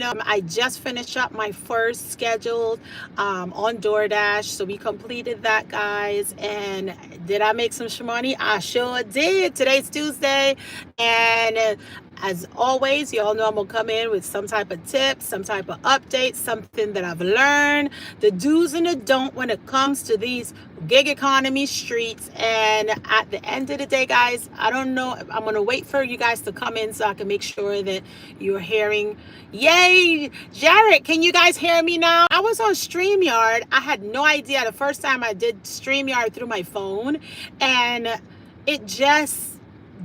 I just finished up my first schedule on DoorDash. So we completed that, guys. And did I make some money? I sure did. Today's Tuesday. And as always, you all know I'm going to come in with some type of tips, some type of update, something that I've learned, the do's and the don't when it comes to these gig economy streets. And at the end of the day, guys, I don't know. I'm going to wait for you guys to come in so I can make sure that you're hearing. Yay, Jared, can you guys hear me now? I was on StreamYard. I had no idea the first time I did StreamYard through my phone, and it just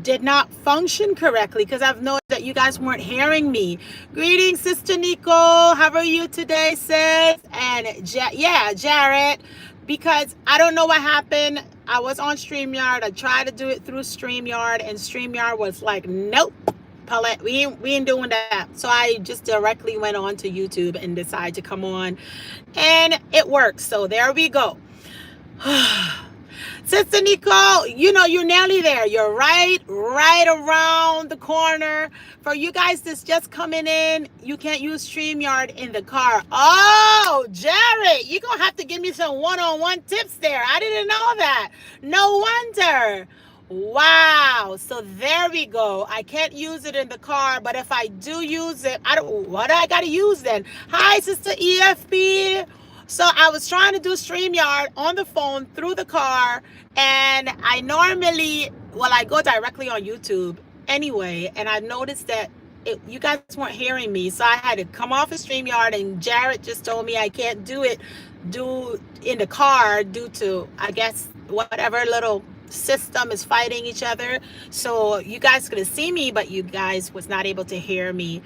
did not function correctly because I've noticed that you guys weren't hearing me. Greetings, Sister Nicole. How are you today, sis? And Jared, because I don't know what happened. I was on StreamYard. I tried to do it through StreamYard, and StreamYard was like, nope, Paulette, we ain't doing that. So I just directly went on to YouTube and decided to come on, and it worked. So there we go. Sister Nicole, you're nearly there. You're right around the corner. For you guys that's just coming in, you can't use StreamYard in the car. Oh, Jared, you're going to have to give me some one-on-one tips there. I didn't know that. No wonder. Wow. So there we go. I can't use it in the car, but if I do use it, what do I got to use then? Hi, Sister EFP. So I was trying to do StreamYard on the phone through the car, and I go directly on YouTube anyway, and I noticed that you guys weren't hearing me, so I had to come off of StreamYard, and Jared just told me I can't do in the car due to, I guess, whatever little system is fighting each other. So you guys could see me, but you guys was not able to hear me,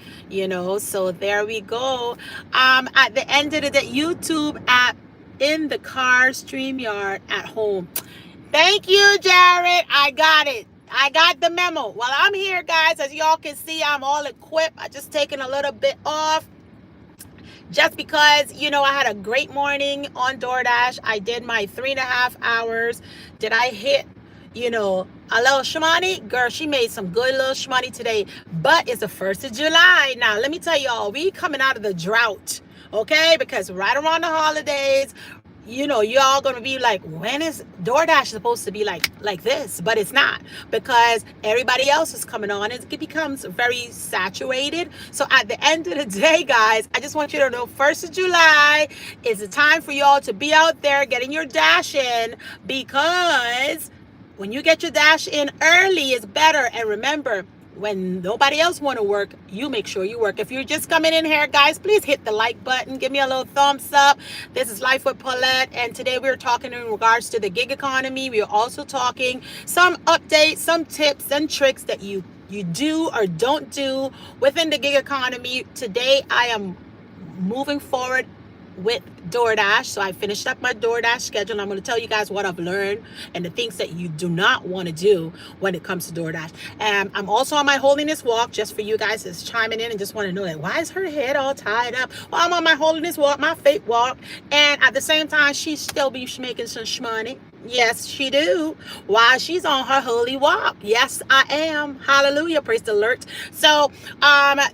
so there we go. At the end of the day, YouTube app in the car, StreamYard at home. Thank you, Jared. I got it. I got the memo. Well, I'm here, guys. As y'all can see, I'm all equipped. I just taken a little bit off just because, I had a great morning on DoorDash. I did my 3.5 hours. Did I hit, a little shmoney? Girl, she made some good little shmoney today. But it's the 1st of July. Now, let me tell y'all, we coming out of the drought, okay? Because right around the holidays, y'all gonna be like, when is DoorDash supposed to be like this? But it's not, because everybody else is coming on. It becomes very saturated. So at the end of the day, guys, I just want you to know 1st of July is the time for y'all to be out there getting your dash in, because when you get your dash in early, it's better. And remember, when nobody else want to work, you make sure you work. If you're just coming in here, guys, please hit the like button. Give me a little thumbs up. This is Life with Paulette, and today we're talking in regards to the gig economy. We're also talking some updates, some tips and tricks that you do or don't do within the gig economy. Today, I am moving forward with DoorDash. So I finished up my DoorDash schedule, and I'm going to tell you guys what I've learned and the things that you do not want to do when it comes to DoorDash. And I'm also on my holiness walk, just for you guys that's chiming in and just want to know that why is her head all tied up? Well, I'm on my holiness walk, my faith walk, and at the same time, she still be making some shmoney. Yes, she do. While she's on her holy walk. Yes, I am. Hallelujah. Praise the Lord. So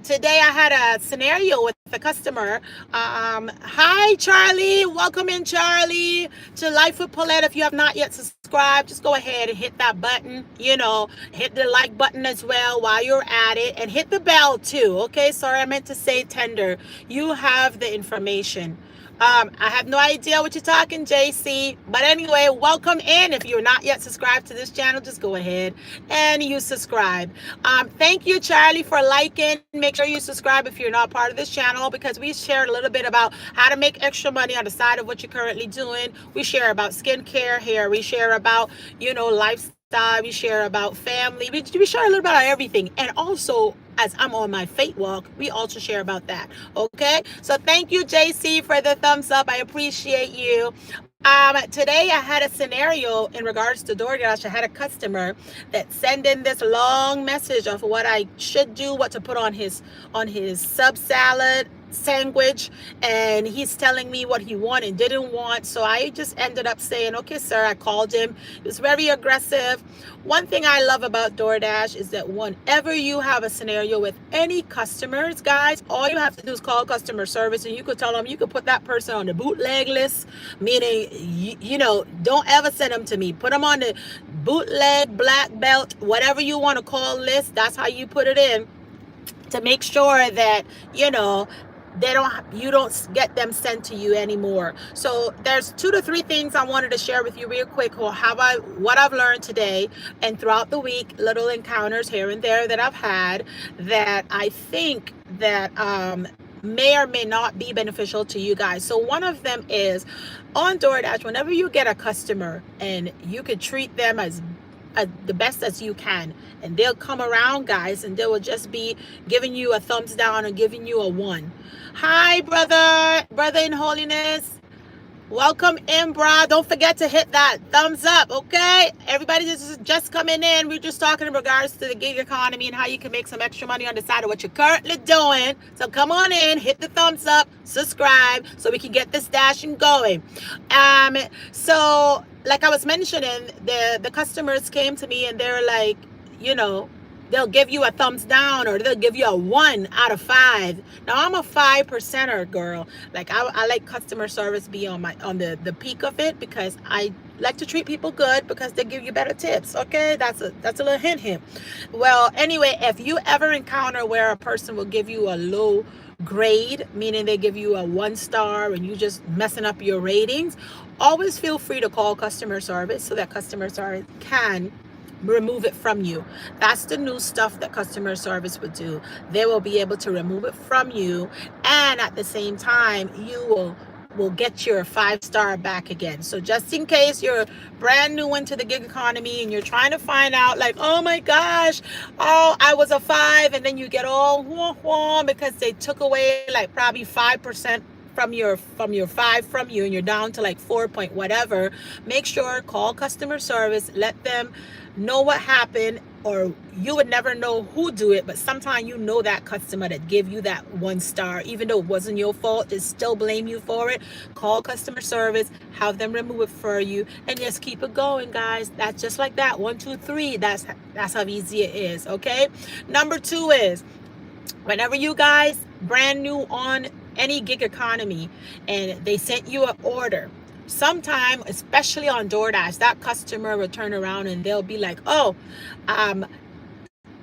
today I had a scenario with a customer. Hi, Charlie. Welcome in, Charlie, to Life with Paulette. If you have not yet subscribed, just go ahead and hit that button. Hit the like button as well while you're at it, and hit the bell too. Okay, sorry, I meant to say tender. You have the information. I have no idea what you're talking, JC. But anyway, welcome in. If you're not yet subscribed to this channel, just go ahead and you subscribe. Thank you, Charlie, for liking. Make sure you subscribe if you're not part of this channel, because we share a little bit about how to make extra money on the side of what you're currently doing. We share about skincare, hair. We share about, lifestyle. We share about family. We share a little bit about everything. And also, as I'm on my faith walk, we also share about that. Okay? So thank you, JC, for the thumbs up. I appreciate you. Today I had a scenario in regards to DoorDash. I had a customer that sent in this long message of what I should do, what to put on his sub salad, sandwich, and he's telling me what he wanted and didn't want. So I just ended up saying, okay, sir. I called him. He was very aggressive. One thing I love about DoorDash is that whenever you have a scenario with any customers, guys, all you have to do is call customer service, and you could tell them, you could put that person on the bootleg list, meaning, don't ever send them to me. Put them on the bootleg, black belt, whatever you want to call list. That's how you put it in, to make sure that you don't get them sent to you anymore. So there's 2 to 3 things I wanted to share with you real quick, or what I've learned today and throughout the week, little encounters here and there that I've had that I think that may or may not be beneficial to you guys. So one of them is on DoorDash, whenever you get a customer, and you could treat them as the best as you can, and they'll come around, guys, and they will just be giving you a thumbs down or giving you a 1. Hi, brother in holiness, welcome in, brah. Don't forget to hit that thumbs up, okay? Everybody just coming in, we're just talking in regards to the gig economy and how you can make some extra money on the side of what you're currently doing. So come on in, hit the thumbs up, subscribe, so we can get this dashing going. So like I was mentioning, the customers came to me and they're like, they'll give you a thumbs down, or they'll give you a 1 out of 5. Now I'm a 5%er girl. Like I like customer service be on the peak of it, because I like to treat people good, because they give you better tips. Okay, that's a little hint. Well, anyway, if you ever encounter where a person will give you a low grade, meaning they give you a 1 star and you just messing up your ratings, always feel free to call customer service so that customer service can remove it from you. That's the new stuff that customer service would do. They will be able to remove it from you, and at the same time you will get your 5-star back again. So just in case you're brand new into the gig economy and you're trying to find out, like, oh my gosh, I was a 5, and then you get all wah because they took away like probably 5% from your 5 from you, and you're down to like 4 point whatever. Make sure, call customer service, let them know what happened, or you would never know who do it, but sometimes that customer that give you that 1 star, even though it wasn't your fault, they still blame you for it. Call customer service, have them remove it for you, and just keep it going, guys. That's just like that. 1, 2, 3. That's how easy it is. Okay. Number 2 is, whenever you guys brand new on any gig economy and they sent you an order, sometime, especially on DoorDash, that customer will turn around and they'll be like,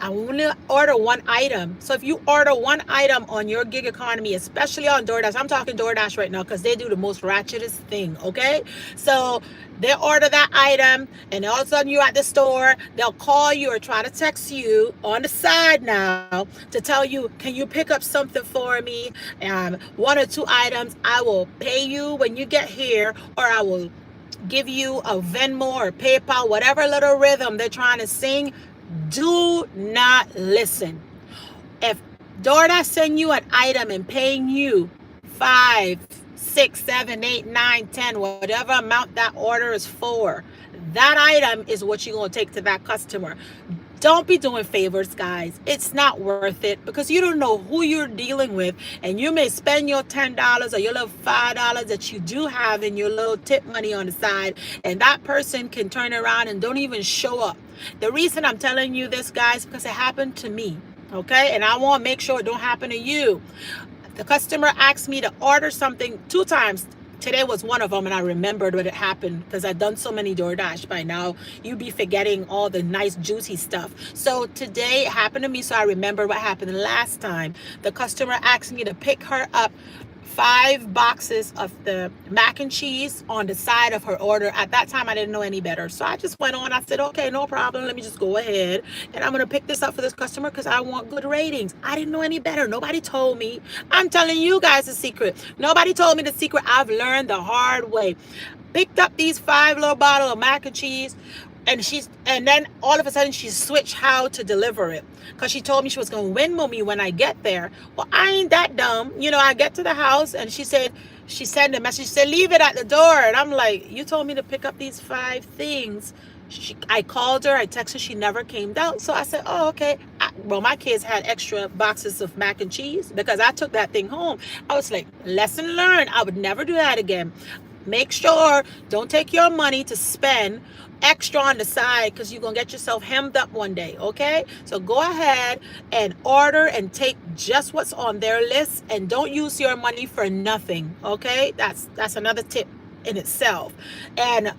I want to order 1 item. So if you order 1 item on your gig economy, especially on DoorDash, I'm talking DoorDash right now because they do the most ratchetest thing, okay? So they order that item, and all of a sudden you're at the store, they'll call you or try to text you on the side now to tell you, can you pick up something for me? 1 or 2 items. I will pay you when you get here, or I will give you a Venmo or PayPal, whatever little rhythm they're trying to sing. Do not listen. If DoorDash send you an item and paying you 5, 6, 7, 8, 9, 10, whatever amount that order is for, that item is what you're going to take to that customer. Don't be doing favors, guys. It's not worth it, because you don't know who you're dealing with, and you may spend your $10 or your little $5 that you do have in your little tip money on the side, and that person can turn around and don't even show up. The reason I'm telling you this, guys, because it happened to me, okay? And I want to make sure it don't happen to you. The customer asked me to order something 2 times. Today was one of them, and I remembered when it happened because I've done so many DoorDash by now. You'd be forgetting all the nice, juicy stuff. So today it happened to me, so I remember what happened last time. The customer asked me to pick her up 5 boxes of the mac and cheese on the side of her order. At that time, I didn't know any better. So I just went on. I said, okay, no problem. Let me just go ahead. And I'm going to pick this up for this customer because I want good ratings. I didn't know any better. Nobody told me. I'm telling you guys the secret. Nobody told me the secret. I've learned the hard way. Picked up these 5 little bottles of mac and cheese. And then all of a sudden she switched how to deliver it, because she told me she was going to Venmo me when I get there. Well, I ain't that dumb. I get to the house and she sent a message. She said, leave it at the door. And I'm like, you told me to pick up these 5 things. I called her, I texted her, she never came down. So I said, oh, okay. well, my kids had extra boxes of mac and cheese because I took that thing home. I was like, lesson learned. I would never do that again. Make sure don't take your money to spend extra on the side because you're gonna get yourself hemmed up one day. Okay, so go ahead and order and take just what's on their list, and don't use your money for nothing. Okay, that's another tip in itself. And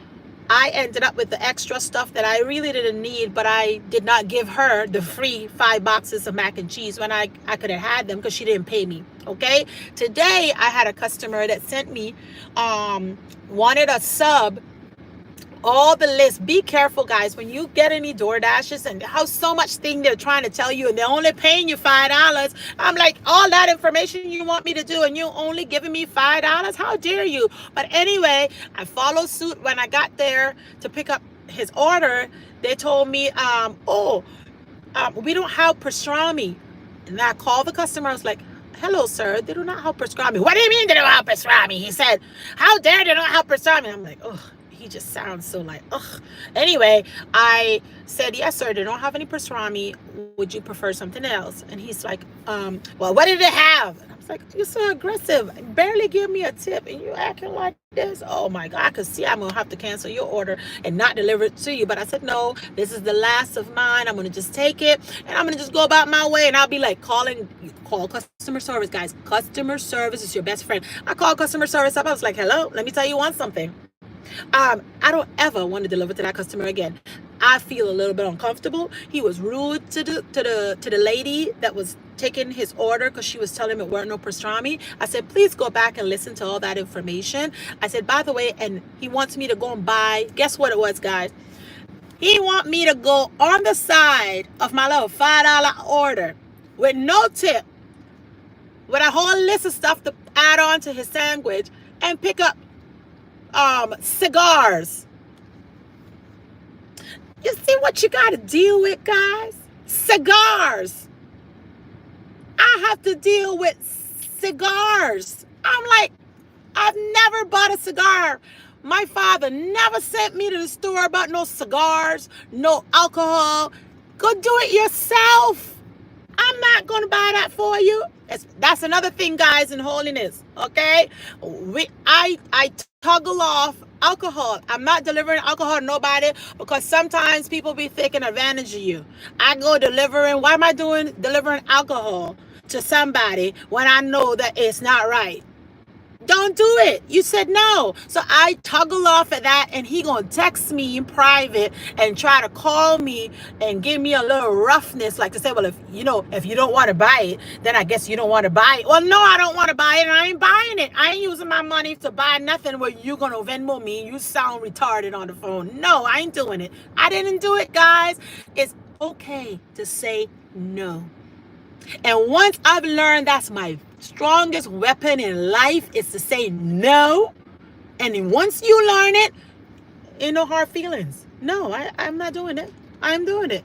I ended up with the extra stuff that I really didn't need, but I did not give her the free 5 boxes of mac and cheese when I could have had them because she didn't pay me. Okay. Today I had a customer that sent me, wanted a sub, all the list. Be careful, guys, when you get any door dashes and how so much thing they're trying to tell you and they're only paying you $5. I'm like, all that information you want me to do and you only giving me $5? How dare you? But anyway, I followed suit. When I got there to pick up his order, they told me, we don't have pastrami. And I called the customer. I was like, hello, sir, they do not have pastrami. What do you mean they don't have pastrami? He said, how dare they don't have pastrami? I'm like, oh, he just sounds so like, ugh. Anyway, I said, yes, sir, they don't have any pastrami. Would you prefer something else? And he's like, well, what did it have? And I was like, you're so aggressive. Barely give me a tip and you acting like this. Oh my God, I could see I'm going to have to cancel your order and not deliver it to you. But I said, no, this is the last of mine. I'm going to just take it and I'm going to just go about my way. And I'll be like call customer service, guys. Customer service is your best friend. I called customer service up. I was like, hello, let me tell you one something. I don't ever want to deliver to that customer again. I feel a little bit uncomfortable. He was rude to the lady that was taking his order because she was telling him it weren't no pastrami. I said, please go back and listen to all that information. I said, by the way, and he wants me to go and buy. Guess what it was, guys? He want me to go on the side of my little $5 order with no tip, with a whole list of stuff to add on to his sandwich, and pick up cigars. You see what you got to deal with, guys? Cigars. I have to deal with cigars. I'm like, I've never bought a cigar. My father never sent me to the store about no cigars, no alcohol. Go do it yourself. I'm not going to buy that for you. That's another thing, guys, in holiness. Okay, I toggle off alcohol. I'm not delivering alcohol to nobody because sometimes people be taking advantage of you. I go delivering. Why am I delivering alcohol to somebody when I know that it's not right? Don't do it. You said no. So I toggle off of that, and he gonna text me in private and try to call me and give me a little roughness, like to say, well, if you don't want to buy it, then I guess you don't want to buy it. Well, no, I don't want to buy it, and I ain't buying it. I ain't using my money to buy nothing where you gonna Venmo me. You sound retarded on the phone. No, I ain't doing it. I didn't do it, guys. It's okay to say no. And once I've learned that's my strongest weapon in life is to say no. And then once you learn it, ain't no hard feelings. No, I'm not doing it. I'm doing it.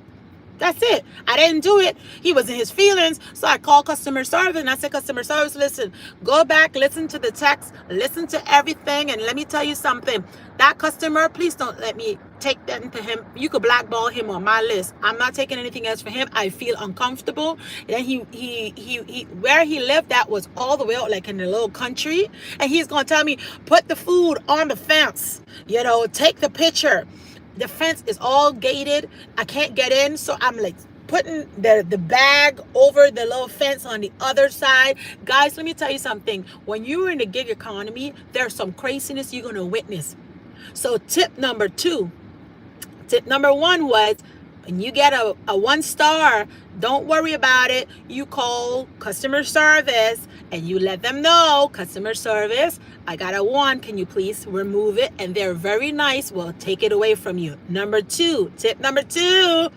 That's it. I didn't do it. He was in his feelings. So I called customer service and I said, customer service, listen, go back, listen to the text, listen to everything. And let me tell you something. That customer, please don't let me take that to him. You could blackball him on my list. I'm not taking anything else for him. I feel uncomfortable. And he where he lived at was all the way out like in the little country. And he's going to tell me, put the food on the fence, take the picture. The fence is all gated. I can't get in. So I'm like putting the bag over the little fence on the other side. Guys, let me tell you something. When you're in the gig economy, there's some craziness you're going to witness. So tip number 2. Tip number 1 was, when you get a 1-star, don't worry about it. You call customer service and you let them know, customer service, I got a 1. Can you please remove it? And they're very nice. Will take it away from you. Tip number 2,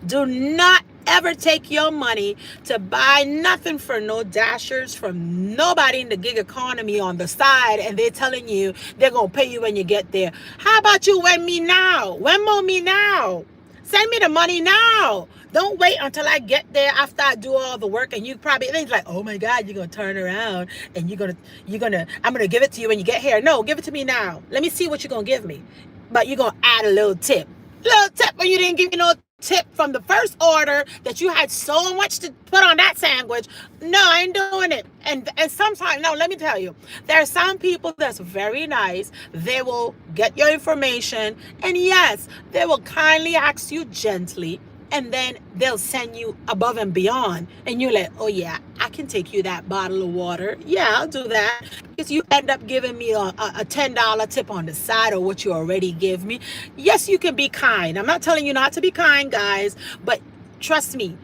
do not ever take your money to buy nothing for no dashers from nobody in the gig economy on the side, and they're telling you they're going to pay you when you get there. How about you Venmo me now? Send me the money now. Don't wait until I get there after I do all the work, and you probably think like, oh my God, you're gonna turn around and I'm gonna give it to you when you get here. No, give it to me now. Let me see what you're gonna give me. But you're gonna add a little tip. Little tip when you didn't give me no tip from the first order that you had so much to put on that sandwich. No, I ain't doing it. And sometimes, no, let me tell you, there are some people that's very nice. They will get your information, and yes, they will kindly ask you gently, and then they'll send you above and beyond, and you're like, oh yeah, I can take you that bottle of water. Yeah, I'll do that, because you end up giving me a $10 tip on the side of what you already give me. Yes, you can be kind. I'm not telling you not to be kind, guys, but trust me,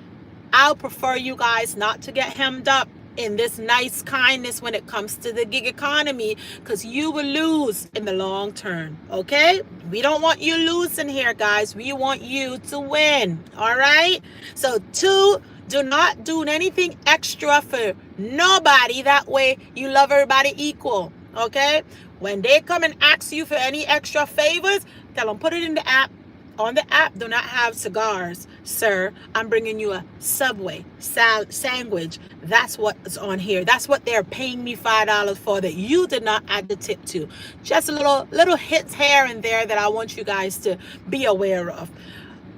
I'll prefer you guys not to get hemmed up in this nice kindness when it comes to the gig economy, because you will lose in the long term. Okay, we don't want you losing here, guys. We want you to win. All right, so two, do not do anything extra for nobody. That way you love everybody equal. Okay, when they come and ask you for any extra favors, tell them put it in the app. On the app, do not have cigars, sir. I'm bringing you a Subway sandwich. That's what's on here. That's what they're paying me $5 for, that you did not add the tip to. Just a little hits here and there that I want you guys to be aware of.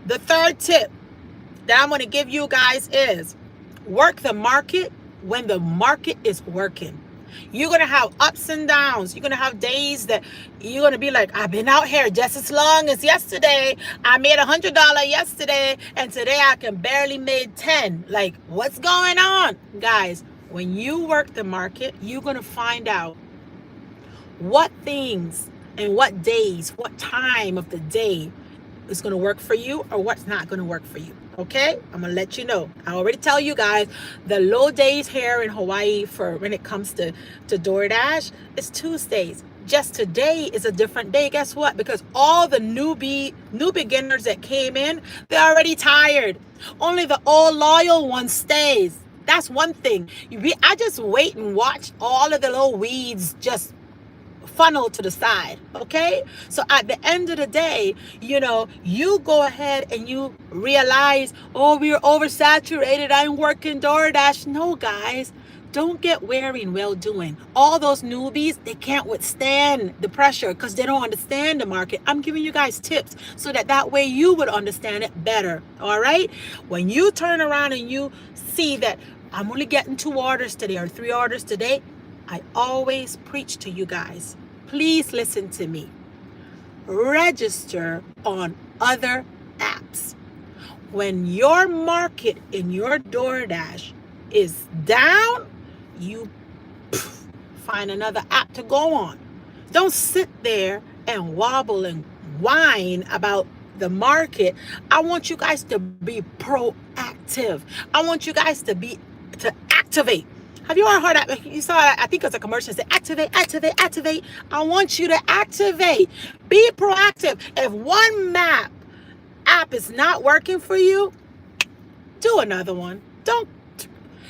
The third tip that I'm going to give you guys is work the market when the market is working. You're going to have ups and downs. You're going to have days that you're going to be like, I've been out here just as long as yesterday. I made $100 yesterday, and today I can barely made 10. Like, what's going on? Guys, when you work the market, you're going to find out what things and what days, what time of the day is going to work for you or what's not going to work for you. Okay, I'm gonna let you know. I already tell you guys the low days here in Hawaii for when it comes to DoorDash is Tuesdays. Just today is a different day. Guess what? Because all the new beginners that came in, they're already tired. Only the old loyal one stays. That's one thing. I just wait and watch all of the little weeds just funnel to the side. Okay, so at the end of the day, you go ahead and you realize, oh, we're oversaturated, I'm working DoorDash. No, guys, don't get weary and well doing. All those newbies, they can't withstand the pressure because they don't understand the market. I'm giving you guys tips so that way you would understand it better. All right, when you turn around and you see that I'm only getting 2 orders today or 3 orders today, I always preach to you guys, please listen to me. Register on other apps. When your market in your DoorDash is down, you find another app to go on. Don't sit there and wobble and whine about the market. I want you guys to be proactive. I want you guys to activate. Have you ever heard that? You saw, I think it's a commercial that said, activate. I want you to activate. Be proactive. If one app is not working for you, do another one.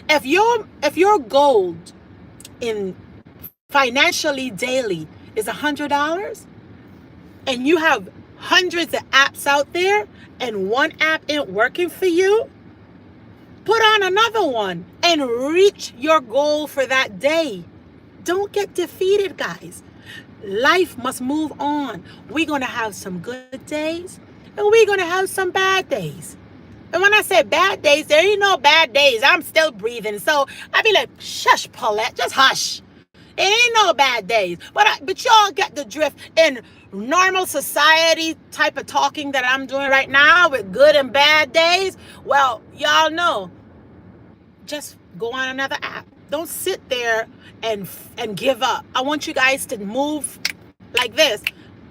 If your goal in financially daily is $100 and you have hundreds of apps out there and one app ain't working for you, put on another one and reach your goal for that day. Don't get defeated, guys. Life must move on. We're going to have some good days and we're going to have some bad days. And when I say bad days, there ain't no bad days. I'm still breathing. So I be like, shush, Paulette, just hush. It ain't no bad days. But y'all get the drift in normal society type of talking that I'm doing right now with good and bad days. Well, y'all know. Just go on another app. Don't sit there and give up. I want you guys to move like this,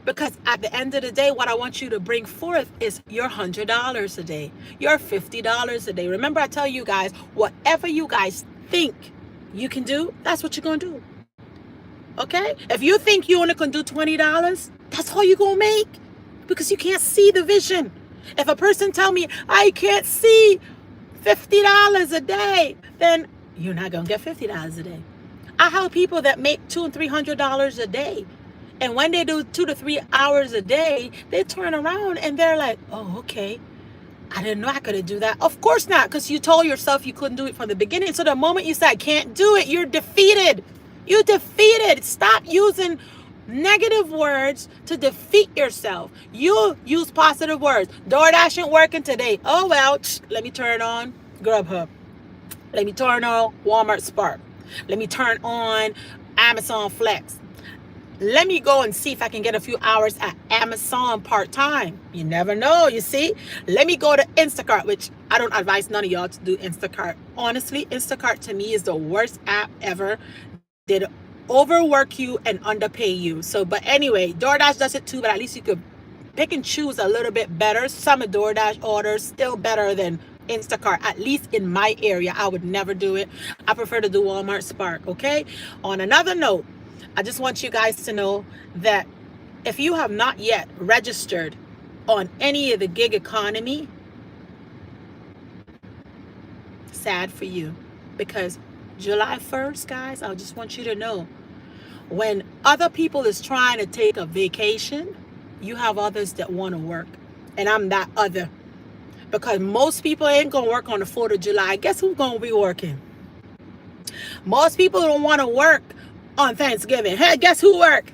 because at the end of the day, what I want you to bring forth is your $100 a day, your $50 a day. Remember, I tell you guys, whatever you guys think you can do, that's what you're going to do. Okay? If you think you only can do $20, that's all you're going to make, because you can't see the vision. If a person tell me, I can't see $50 a day, then you're not going to get $50 a day. I have people that make $200 and $300 a day. And when they do 2 to 3 hours a day, they turn around and they're like, oh, okay, I didn't know I could do that. Of course not, because you told yourself you couldn't do it from the beginning. So the moment you say, I can't do it, you're defeated. You're defeated. Stop using negative words to defeat yourself. You use positive words. DoorDash ain't working today. Oh well, let me turn on Grubhub. Let me turn on Walmart Spark. Let me turn on Amazon Flex. Let me go and see if I can get a few hours at Amazon part-time. You never know, you see. Let me go to Instacart, which I don't advise none of y'all to do Instacart. Honestly, Instacart to me is the worst app ever. They'd overwork you and underpay you. So, but anyway, DoorDash does it too, but at least you could pick and choose a little bit better. Some of DoorDash orders still better than Instacart, at least in my area. I would never do it. I prefer to do Walmart Spark, okay? On another note, I just want you guys to know that if you have not yet registered on any of the gig economy, sad for you, because July 1st, guys, I just want you to know, when other people is trying to take a vacation, you have others that want to work. And I'm that other. Because most people ain't going to work on the 4th of July. Guess who's going to be working? Most people don't want to work on Thanksgiving. Hey, guess who work?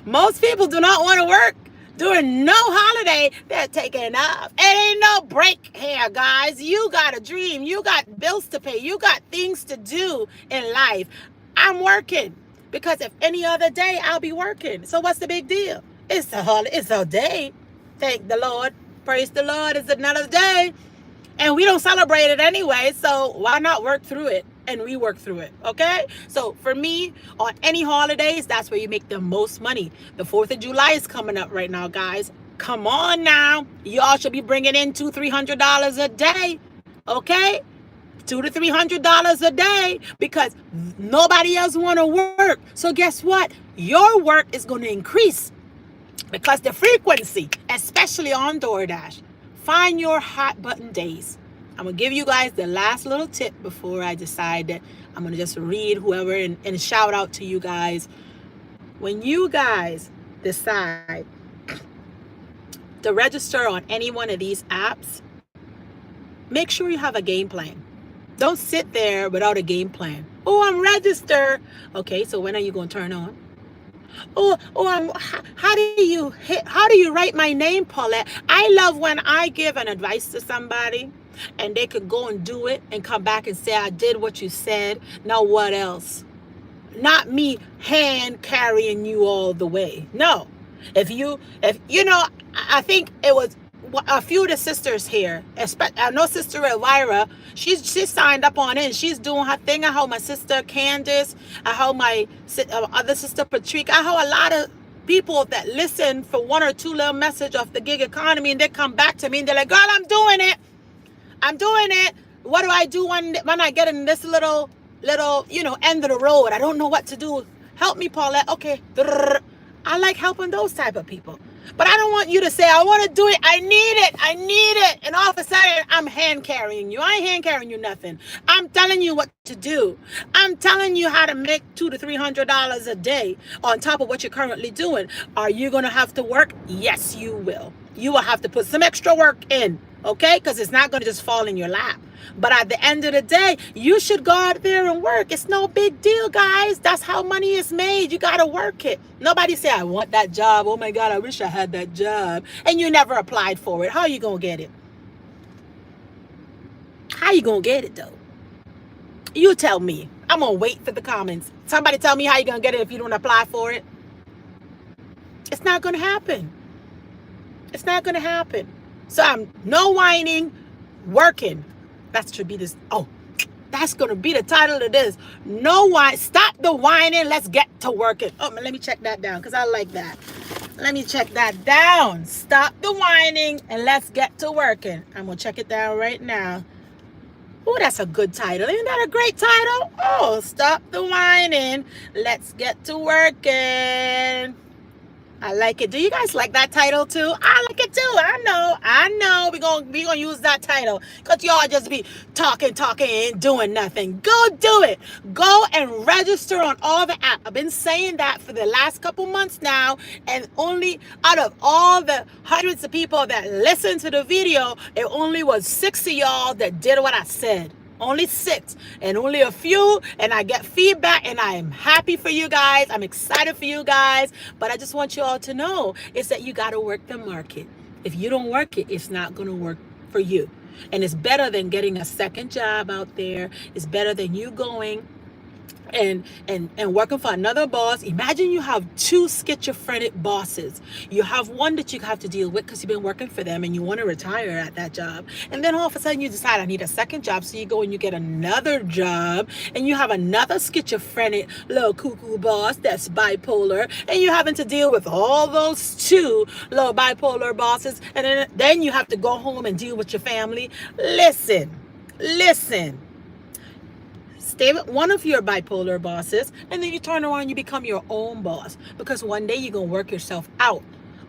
Most people do not want to work during no holiday. They're taking off. It ain't no break here, guys. You got a dream. You got bills to pay. You got things to do in life. I'm working because if any other day I'll be working. So what's the big deal? It's a holiday. It's a day. Thank the Lord. Praise the Lord. It's another day. And we don't celebrate it anyway. So why not work through it? And we work through it. Okay. So for me, on any holidays, that's where you make the most money. The 4th of July is coming up right now, guys. Come on now. Y'all should be bringing in $200-300 a day. Okay. $200 to $300 a day because nobody else want to work. So guess what? Your work is going to increase because the frequency, especially on DoorDash. Find your hot button days. I'm going to give you guys the last little tip before I decide that I'm going to just read whoever and shout out to you guys. When you guys decide to register on any one of these apps, make sure you have a game plan. Don't sit there without a game plan. Oh, I'm registered. Okay, so when are you going to turn on? How do you write my name, Paulette? I love when I give an advice to somebody and they could go and do it and come back and say, I did what you said. Now what else? Not me hand carrying you all the way. No. If you know, I think it was a few of the sisters here, I know Sister Elvira, she signed up on it and she's doing her thing. I heard my sister Candace, I heard my other sister Patrick, I heard a lot of people that listen for one or two little message of the gig economy and they come back to me and they're like, girl, I'm doing it. What do I do when I get in this little, end of the road? I don't know what to do. Help me, Paulette. Okay. I like helping those type of people. But I don't want you to say, I want to do it. I need it. And all of a sudden, I'm hand carrying you. I ain't hand carrying you nothing. I'm telling you what to do. I'm telling you how to make $200 to $300 a day on top of what you're currently doing. Are you going to have to work? Yes, you will. You will have to put some extra work in, okay? Because it's not going to just fall in your lap. But at the end of the day, you should go out there and work. It's no big deal, guys. That's how money is made. You got to work it. Nobody say, I want that job. Oh, my God, I wish I had that job. And you never applied for it. How are you going to get it? How you going to get it, though? You tell me. I'm going to wait for the comments. Somebody tell me how you going to get it if you don't apply for it. It's not going to happen. It's not going to happen. So I'm no whining, working. That should be this. Oh, that's going to be the title of this. No whine. Stop the whining. Let's get to working. Oh, let me check that down because I like that. Let me check that down. Stop the whining and let's get to working. I'm going to check it down right now. Oh, that's a good title. Isn't that a great title? Oh, stop the whining. Let's get to working. I like it. Do you guys like that title too? I like it too. I know. We're gonna use that title. Because y'all just be talking and doing nothing. Go do it. Go and register on all the apps. I've been saying that for the last couple months now. And only out of all the hundreds of people that listened to the video, it only was 6 of y'all that did what I said. only 6 and only a few, and I get feedback, and I am happy for you guys. I'm excited for you guys. But I just want you all to know is that you got to work the market. If you don't work it, it's not going to work for you. And it's better than getting a second job out there. It's better than you going and working for another boss. Imagine you have 2 schizophrenic bosses. You have one that you have to deal with because you've been working for them and you want to retire at that job, and then all of a sudden you decide I need a second job, so you go and you get another job, and you have another schizophrenic little cuckoo boss that's bipolar, and you're having to deal with all those 2 little bipolar bosses, and then you have to go home and deal with your family. Listen, stay with one of your bipolar bosses, and then you turn around and you become your own boss, because one day you're going to work yourself out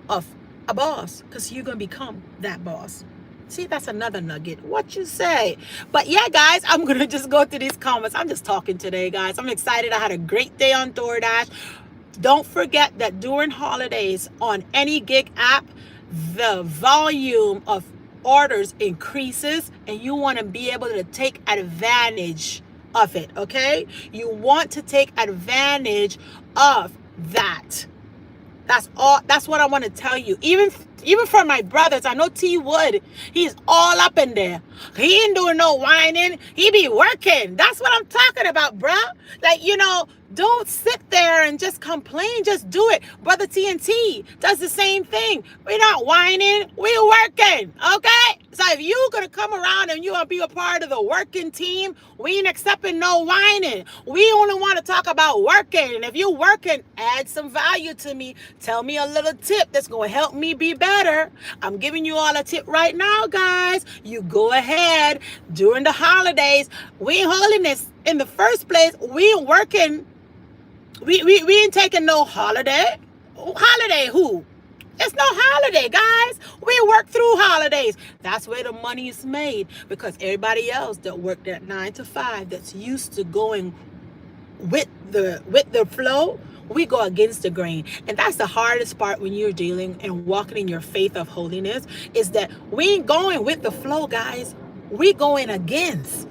of a boss because you're going to become that boss. See, that's another nugget. What you say? But yeah, guys, I'm going to just go through these comments. I'm just talking today, guys. I'm excited. I had a great day on DoorDash. Don't forget that during holidays on any gig app, the volume of orders increases, and you want to be able to take advantage of it, okay? You want to take advantage of that. That's all. That's what I want to tell you. Even for my brothers, I know T Wood, he's all up in there. He ain't doing no whining. He be working. That's what I'm talking about, bruh. Like, don't sit there and just complain. Just do it. Brother TNT does the same thing. We're not whining. We're working, okay? So if you're going to come around and you want to be a part of the working team, we ain't accepting no whining. We only want to talk about working. And if you're working, add some value to me. Tell me a little tip that's going to help me be better. I'm giving you all a tip right now, guys. You go ahead during the holidays. We ain't holiness in the first place. We ain't working. We ain't taking no holiday. Holiday who? It's no holiday, guys. We work through holidays. That's where the money is made, because everybody else that worked at 9 to 5, that's used to going with the flow, we go against the grain. And that's the hardest part when you're dealing and walking in your faith of holiness, is that we ain't going with the flow, guys. We going against.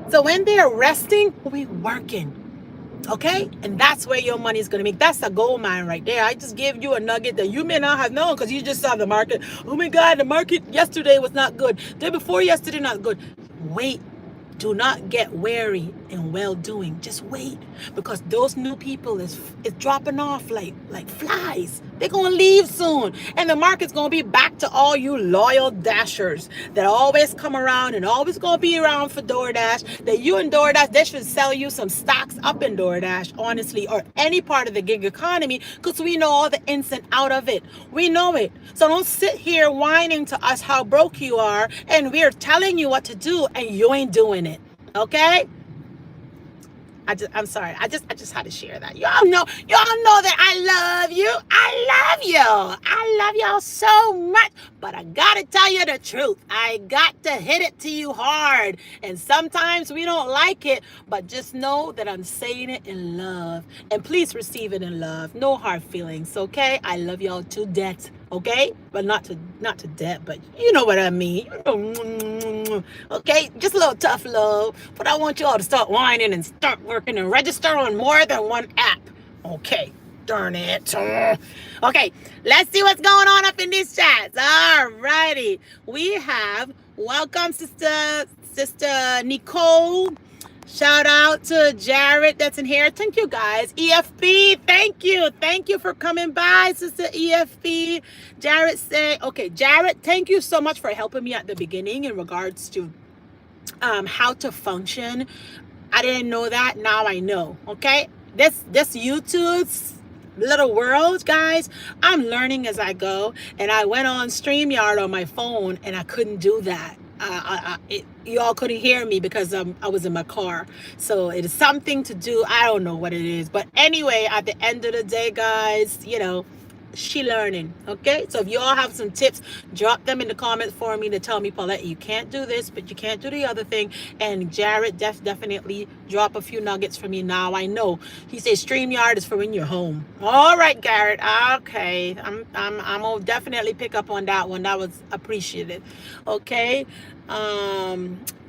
So when they're resting, we working. Okay? And that's where your money is going to make. That's a gold mine right there. I just gave you a nugget that you may not have known because you just saw the market. Oh my God, the market yesterday was not good. Day before yesterday, not good. Wait. Do not get weary in well-doing. Just wait, because those new people is dropping off like flies. They're going to leave soon. And the market's going to be back to all you loyal dashers that always come around and always going to be around for DoorDash. That you and DoorDash, they should sell you some stocks up in DoorDash, honestly, or any part of the gig economy, because we know all the ins and out of it. We know it. So don't sit here whining to us how broke you are, and we're telling you what to do, and you ain't doing it. Okay? I'm sorry. I just had to share that. Y'all know that I love you. I love y'all so much. But I gotta tell you the truth. I got to hit it to you hard. And sometimes we don't like it, but just know that I'm saying it in love. And please receive it in love. No hard feelings, okay? I love y'all to death. Okay? But not to death, but you know what I mean. Okay? Just a little tough love. But I want you all to start whining and start working and register on more than one app. Okay. Darn it. Okay. Let's see what's going on up in these chats. All righty. We have, welcome, Sister Nicole. Shout out to Jared that's in here. Thank you, guys. EFP, thank you. Thank you for coming by, Sister EFP. Jared said, okay, Jared, thank you so much for helping me at the beginning in regards to how to function. I didn't know that. Now I know, okay? This YouTube's little world, guys, I'm learning as I go. And I went on StreamYard on my phone, and I couldn't do that. You all couldn't hear me because I was in my car. So it is something to do. I don't know what it is. But anyway, at the end of the day, guys, she learning. Okay? So if you all have some tips, drop them in the comments for me to tell me, Paulette, you can't do this, but you can't do the other thing. And Jared definitely drop a few nuggets for me. Now I know. He says StreamYard is for when you're home. All right, Garrett. Okay. I'm gonna definitely pick up on that one. That was appreciated. Okay.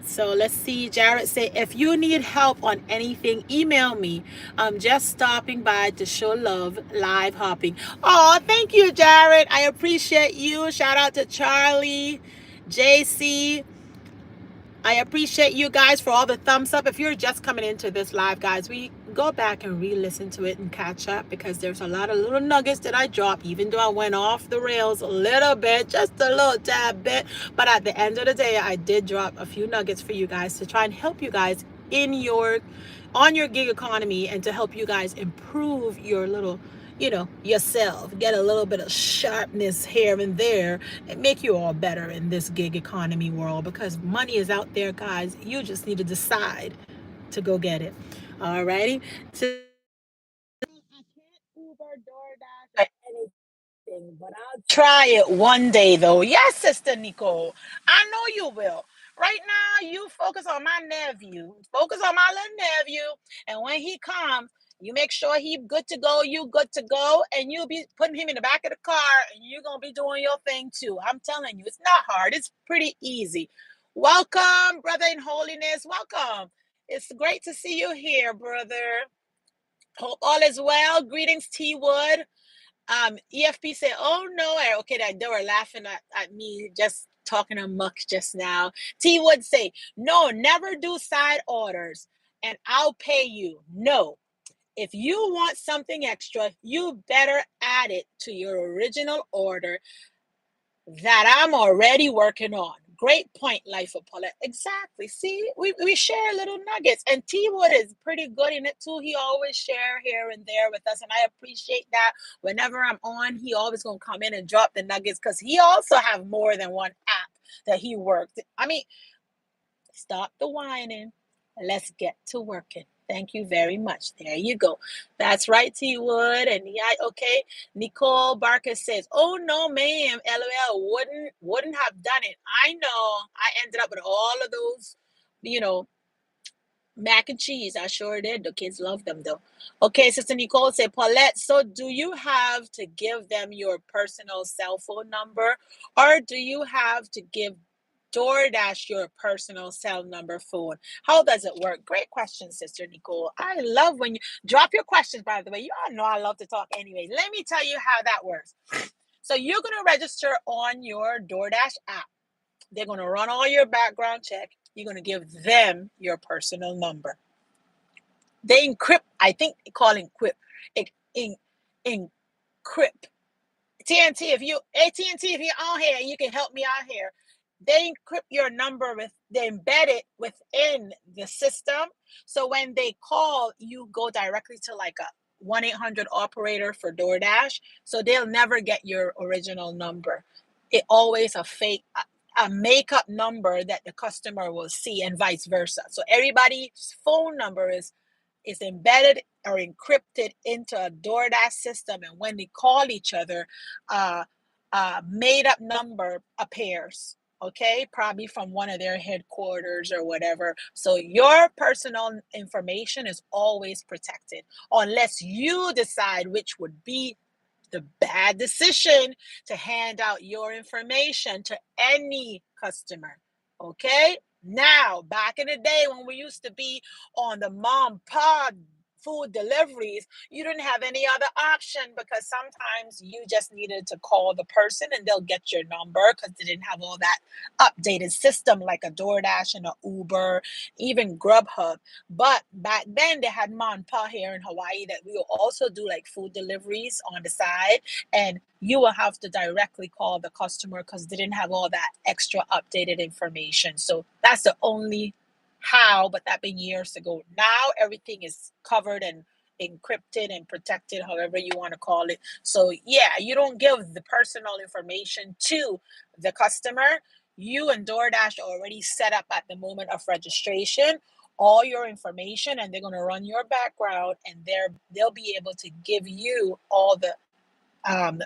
So let's see. Jared say, if you need help on anything, email me. I'm just stopping by to show love, live hopping. Oh, thank you, Jared. I appreciate you. Shout out to Charlie, JC. I appreciate you guys for all the thumbs up. If you're just coming into this live, guys, we go back and re-listen to it and catch up, because there's a lot of little nuggets that I dropped, even though I went off the rails a little bit, just a little tad bit. But at the end of the day, I did drop a few nuggets for you guys to try and help you guys in your on your gig economy, and to help you guys improve your little, yourself, get a little bit of sharpness here and there, and make you all better in this gig economy world, because money is out there, guys. You just need to decide to go get it. Alrighty. So I can't Uber, DoorDash, or anything, but I'll try it one day, though. Yes, Sister Nicole. I know you will. Right now, you focus on my nephew. Focus on my little nephew. And when he comes, you make sure he good to go, you good to go, and you'll be putting him in the back of the car, and you're going to be doing your thing too. I'm telling you, it's not hard. It's pretty easy. Welcome, brother in holiness. Welcome. It's great to see you here, brother. Hope all is well. Greetings, T Wood. EFP said, oh no, okay, they were laughing at me just talking amok just now. T would say, no, never do side orders and I'll pay you. No. If you want something extra, you better add it to your original order that I'm already working on. Great point, Life of Paulette. Exactly. See, we share little nuggets, and T Wood is pretty good in it too. He always share here and there with us, and I appreciate that. Whenever I'm on, he always gonna come in and drop the nuggets, because he also have more than one app that he worked. I mean, stop the whining. Let's get to working. Thank you very much. There you go. That's right, T Wood. And yeah, okay. Nicole Barker says, oh no, ma'am. LOL wouldn't have done it. I know. I ended up with all of those, you know, mac and cheese. I sure did. The kids love them though. Okay, Sister Nicole said, Paulette, so do you have to give them your personal cell phone number, or do you have to give DoorDash your personal cell number phone? How does it work? Great question, Sister Nicole. I love when you drop your questions, by the way. You all know I love to talk anyway. Let me tell you how that works. So you're going to register on your DoorDash app. They're going to run all your background check. You're going to give them your personal number. They encrypt, I think they call encrypt. Encrypt. TNT, if you AT&T, if you're on here, you can help me out here. They encrypt your number they embed it within the system. So when they call, you go directly to like a 1-800 operator for DoorDash. So they'll never get your original number. It always a fake, a make-up number that the customer will see, and vice versa. So everybody's phone number is embedded or encrypted into a DoorDash system, and when they call each other, made up number appears. Okay, probably from one of their headquarters or whatever. So your personal information is always protected, unless you decide which would be the bad decision to hand out your information to any customer. Okay? Now, back in the day when we used to be on the mom pod food deliveries, you didn't have any other option, because sometimes you just needed to call the person and they'll get your number, because they didn't have all that updated system like a DoorDash and a Uber, even Grubhub. But back then they had mom and pa here in Hawaii that we will also do like food deliveries on the side, and you will have to directly call the customer because they didn't have all that extra updated information. So that's the only how, but that been years ago. Now everything is covered and encrypted and protected, however you want to call it. So yeah, you don't give the personal information to the customer. You and DoorDash already set up at the moment of registration all your information, and they're going to run your background, and they'll be able to give you all the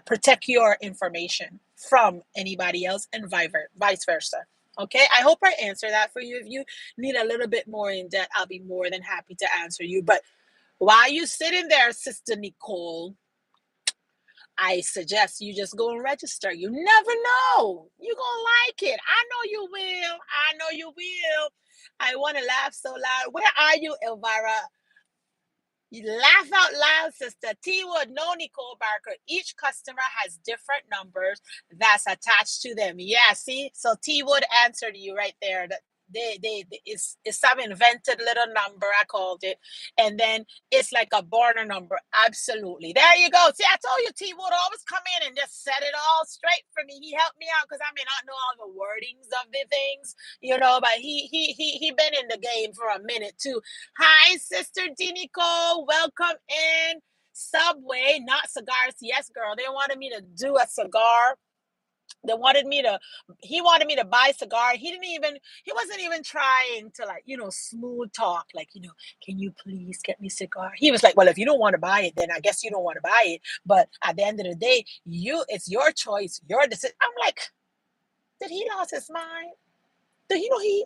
protect your information from anybody else, and vice versa. Okay, I hope I answer that for you. If you need a little bit more in depth, I'll be more than happy to answer you. But while you sitting there, Sister Nicole, I suggest you just go and register. You never know. You're going to like it. I know you will. I know you will. I want to laugh so loud. Where are you, Elvira? You laugh out loud, sister. T Wood, no, Nicole Barker. Each customer has different numbers that's attached to them. Yeah, see? So T Wood answered you right there. That it's some invented little number, I called it. And then it's like a border number. Absolutely. There you go. See, I told you T Wood always come in and just set it all straight for me. He helped me out because I may not know all the wordings of the things, but he been in the game for a minute too. Hi, Sister Dinico. Welcome in. Subway, not cigars. Yes, girl. They wanted me to do a cigar. They wanted me to, he wanted me to buy cigar. He wasn't even trying to smooth talk. Like, can you please get me cigar? He was like, well, if you don't want to buy it, then I guess you don't want to buy it. But at the end of the day, it's your choice, your decision. I'm like, did he lost his mind? Did he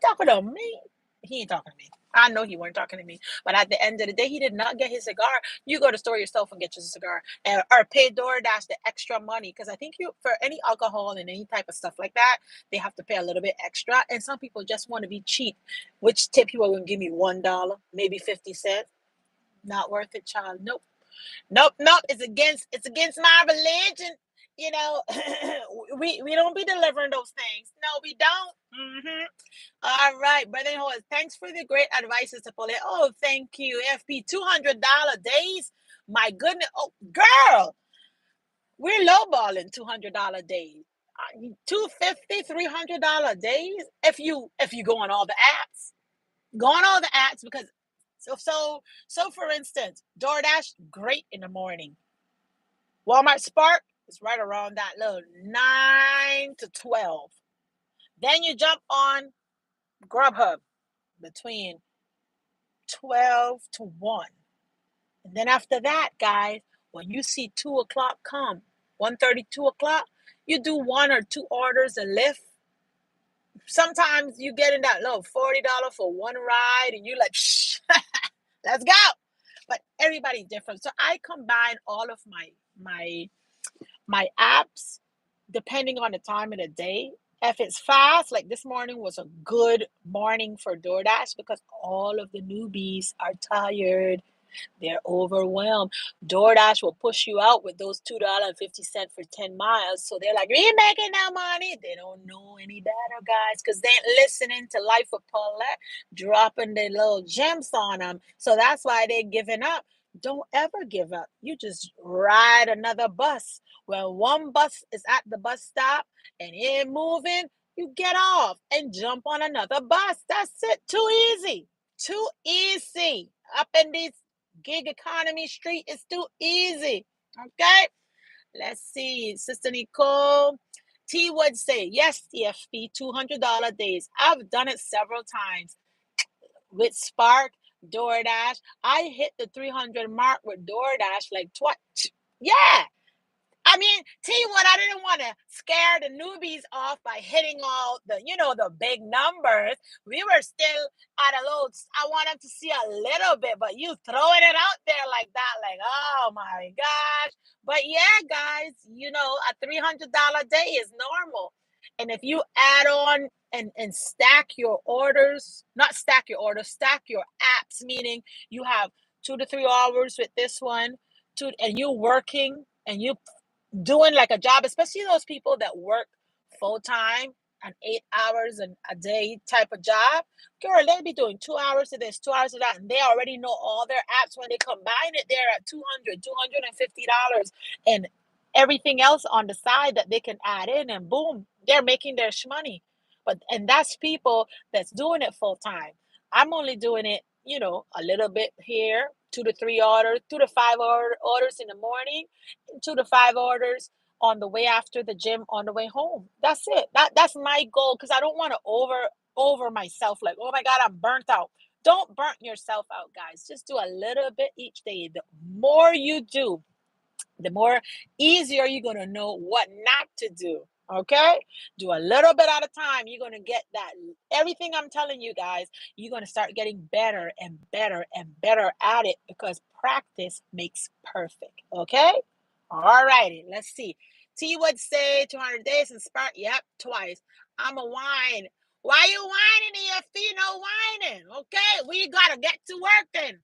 talking to me? He ain't talking to me. I know he weren't talking to me. But at the end of the day, he did not get his cigar. You go to the store yourself and get your cigar. Or pay DoorDash the extra money. Because I think for any alcohol and any type of stuff like that, they have to pay a little bit extra. And some people just want to be cheap. Which tip you are going to give me $1, maybe 50 cents? Not worth it, child. Nope. Nope. It's against my religion. You know, we don't be delivering those things. No, we don't. All right, Brother Horace, thanks for the great advices to pull it. Oh, thank you. FP $200 days. My goodness. Oh, girl, we're lowballing $200 days. 250 $300 days. If you go on all the apps, because so for instance, DoorDash, great in the morning. Walmart Spark is right around that little 9 to 12. Then you jump on Grubhub between 12 to 1. And then after that, guys, when you see 2 o'clock come, 1:30, 2 o'clock, you do 1 or 2 orders a Lyft. Sometimes you get in that little $40 for one ride and you're like, shh, let's go. But everybody's different. So I combine all of my apps depending on the time of the day. If it's fast, like this morning was a good morning for DoorDash because all of the newbies are tired. They're overwhelmed. DoorDash will push you out with those $2.50 for 10 miles. So they're like, we ain't making no money. They don't know any better, guys, because they ain't listening to Life of Paulette, dropping their little gems on them. So that's why they're giving up. Don't ever give up. You just ride another bus. When one bus is at the bus stop and it ain't moving, you get off and jump on another bus. That's it. Too easy. Too easy. Up in these gig economy street is too easy. Okay, let's see. Sister Nicole T would say, yes, TFP, $200 days. I've done it several times with Spark, DoorDash. I hit the 300 mark with DoorDash like twice. Yeah, I mean, tell you what, I didn't want to scare the newbies off by hitting all the big numbers. We were still at a little, I want them to see a little bit, but you throwing it out there like that, like, oh my gosh. But yeah, guys, a $300 day is normal. And if you add on and stack your orders, not stack your orders, stack your apps, meaning you have 2 to 3 hours with this one, and you're working and you doing like a job, especially those people that work full time and 8 hours a day type of job, girl, they'll be doing 2 hours of this, 2 hours of that, and they already know all their apps. When they combine it, they're at $250, and everything else on the side that they can add in, and boom, they're making their money. And that's people that's doing it full time. I'm only doing it, a little bit here, 2 to 3 orders, 2 to 5 orders in the morning, 2 to 5 orders on the way after the gym on the way home. That's it. That's my goal, because I don't want to over myself, like, oh my God, I'm burnt out. Don't burn yourself out, guys. Just do a little bit each day. The more you do, the more easier you're going to know what not to do. Okay, do a little bit at a time. You're going to get that. Everything I'm telling you guys, you're going to start getting better and better and better at it, because practice makes perfect. Okay, all righty, let's see. T would say 200 days and Spark. Yep, twice. I'm a wine. Why you whining, EFT? No whining. Okay, we gotta get to work then.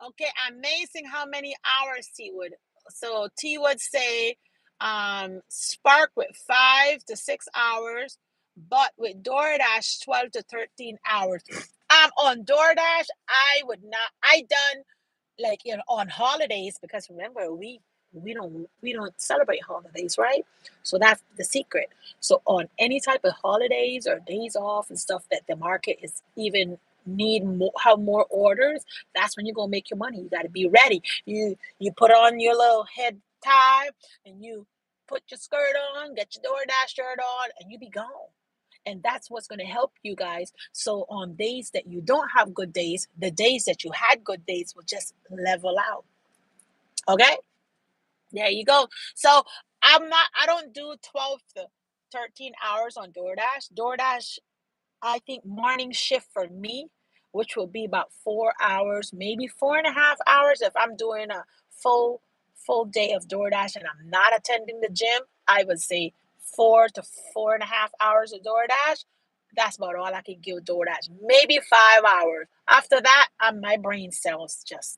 Okay, amazing how many hours T would. So T would say, Spark with 5 to 6 hours, but with DoorDash 12 to 13 hours. On DoorDash, I would not. I done like on holidays, because remember we don't celebrate holidays, right? So that's the secret. So on any type of holidays or days off and stuff that the market is even need more, have more orders, that's when you're gonna make your money. You got to be ready. You put on your little head tie, and you put your skirt on, get your DoorDash shirt on, and you be gone. And that's what's going to help you guys. So on days that you don't have good days, the days that you had good days will just level out. Okay, there you go. So I don't do 12 to 13 hours on DoorDash. I think morning shift for me, which will be about 4 hours, maybe 4.5 hours. If I'm doing a full day of DoorDash and I'm not attending the gym, I would say 4 to 4.5 hours of DoorDash. That's about all I can give DoorDash. Maybe 5 hours. After that, my brain cells just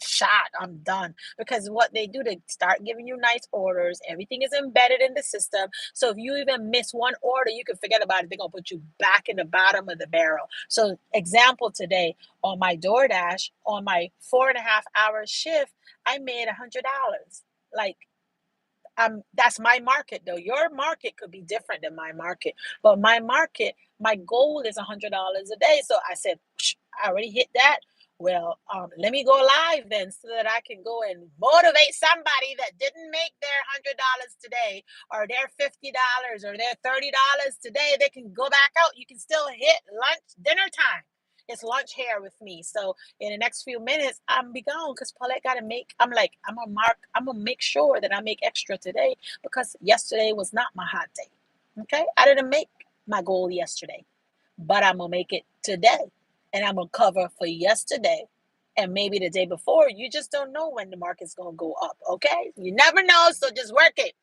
shot. I'm done. Because what they do, they start giving you nice orders. Everything is embedded in the system. So if you even miss one order, you can forget about it. They're gonna put you back in the bottom of the barrel. So example today on my DoorDash, on my 4.5 hour shift, I made $100. Like, that's my market though. Your market could be different than my market, but my market, my goal is $100 a day. So I said, I already hit that. Well, let me go live then, so that I can go and motivate somebody that didn't make their $100 today, or their $50, or their $30 today. They can go back out. You can still hit lunch, dinner time. It's lunch here with me. So in the next few minutes, I'm be gone, because Paulette got to make. I'm like, I'm gonna make sure that I make extra today, because yesterday was not my hot day. Okay, I didn't make my goal yesterday, but I'm gonna make it today, and I'm gonna cover for yesterday, and maybe the day before. You just don't know when the market's gonna go up. Okay, you never know, so just work it.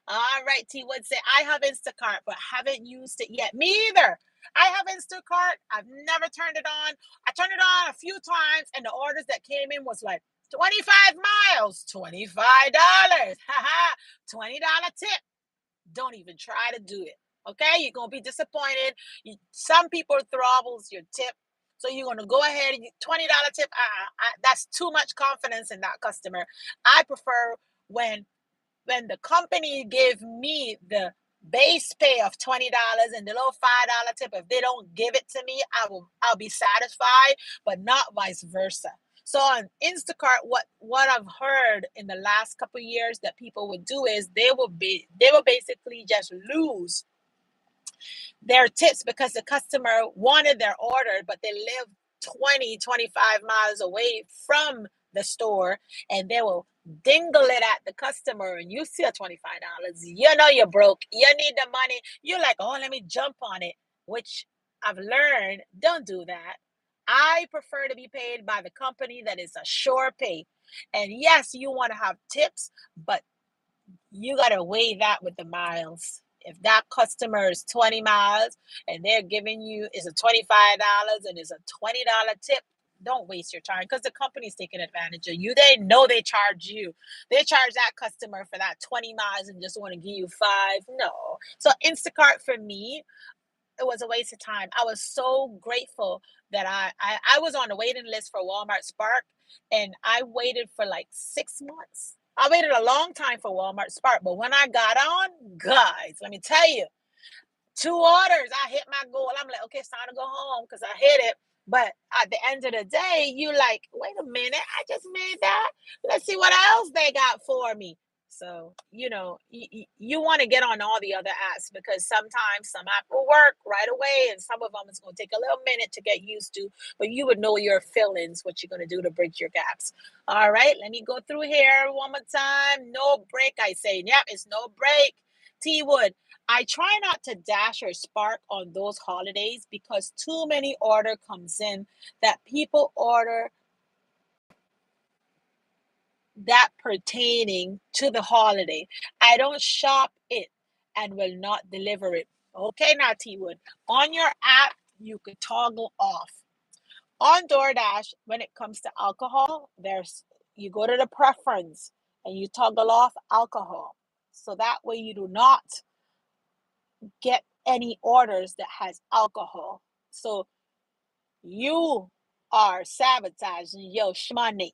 All right, T would say, I have Instacart, but haven't used it yet. Me either. I have Instacart. I've never turned it on. I turned it on a few times, and the orders that came in was like 25 miles, $25. Haha, $20 tip. Don't even try to do it. Okay, you're gonna be disappointed. Some people throbbles your tip, so you're gonna go ahead and $20 tip. That's too much confidence in that customer. I prefer when the company give me the base pay of $20 and the little $5 tip. If they don't give it to me, I'll be satisfied, but not vice versa. So on Instacart, what I've heard in the last couple of years that people would do is they will basically just lose their tips, because the customer wanted their order, but they live 20-25 miles away from the store, and they will dingle it at the customer, and you see a $25. You know you're broke. You need the money. You're like, oh, let me jump on it, which I've learned, don't do that. I prefer to be paid by the company that is a sure pay. And yes, you want to have tips, but you got to weigh that with the miles. If that customer is 20 miles and they're giving you is a $25 and is a $20 tip, don't waste your time, because the company's taking advantage of you. They know they charge you. They charge that customer for that 20 miles and just want to give you five. No. So Instacart for me, it was a waste of time. I was so grateful that I was on the waiting list for Walmart Spark, and I waited for like 6 months. I waited a long time for Walmart Spark, but when I got on, guys, let me tell you, 2 orders, I hit my goal. I'm like, okay, it's time to go home, because I hit it. But at the end of the day, you like, wait a minute, I just made that. Let's see what else they got for me. So, you want to get on all the other apps, because sometimes some app will work right away, and some of them it's going to take a little minute to get used to. But you would know your feelings, what you're going to do to bridge your gaps. All right, let me go through here one more time. No break, I say. Yep, it's no break. T Wood, I try not to dash or spark on those holidays, because too many order comes in that people order that pertaining to the holiday. I don't shop it and will not deliver it. Okay, now T Wood. On your app, you could toggle off. On DoorDash, when it comes to alcohol, there's you go to the preference and you toggle off alcohol. So that way you do not get any orders that has alcohol. So you are sabotaging your money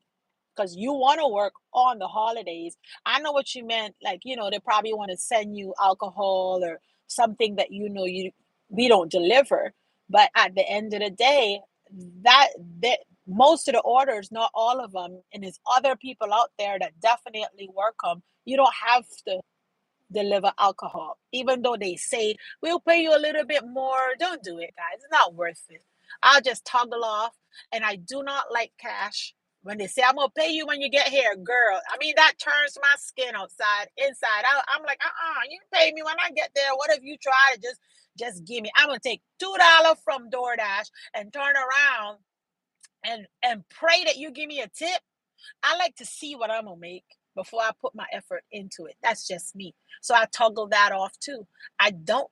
because you want to work on the holidays. I know what you meant. Like, they probably want to send you alcohol or something that we don't deliver. But at the end of the day, that that most of the orders, not all of them, and there's other people out there that definitely work them. You don't have to deliver alcohol. Even though they say, we'll pay you a little bit more. Don't do it, guys. It's not worth it. I'll just toggle off. And I do not like cash. When they say, I'm going to pay you when you get here, girl. I mean, that turns my skin inside out. I'm like, you pay me when I get there. What if you try to just give me? I'm going to take $2 from DoorDash and turn around and pray that you give me a tip. I like to see what I'm gonna make before I put my effort into it. That's just me. So I toggle that off too. I don't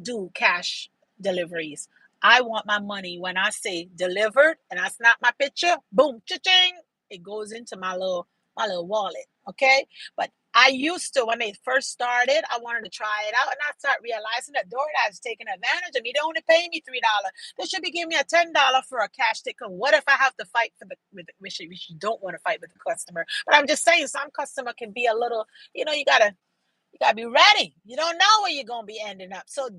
do cash deliveries. I want my money when I say delivered and I snap my picture, boom, cha-ching, it goes into my little wallet. Okay. But I used to, when they first started, I wanted to try it out and I started realizing that DoorDash is taking advantage of me. They only pay me $3. They should be giving me a $10 for a cash ticket. What if I have to fight which you don't want to fight with the customer? But I'm just saying some customer can be a little, you gotta be ready. You don't know where you're gonna be ending up. So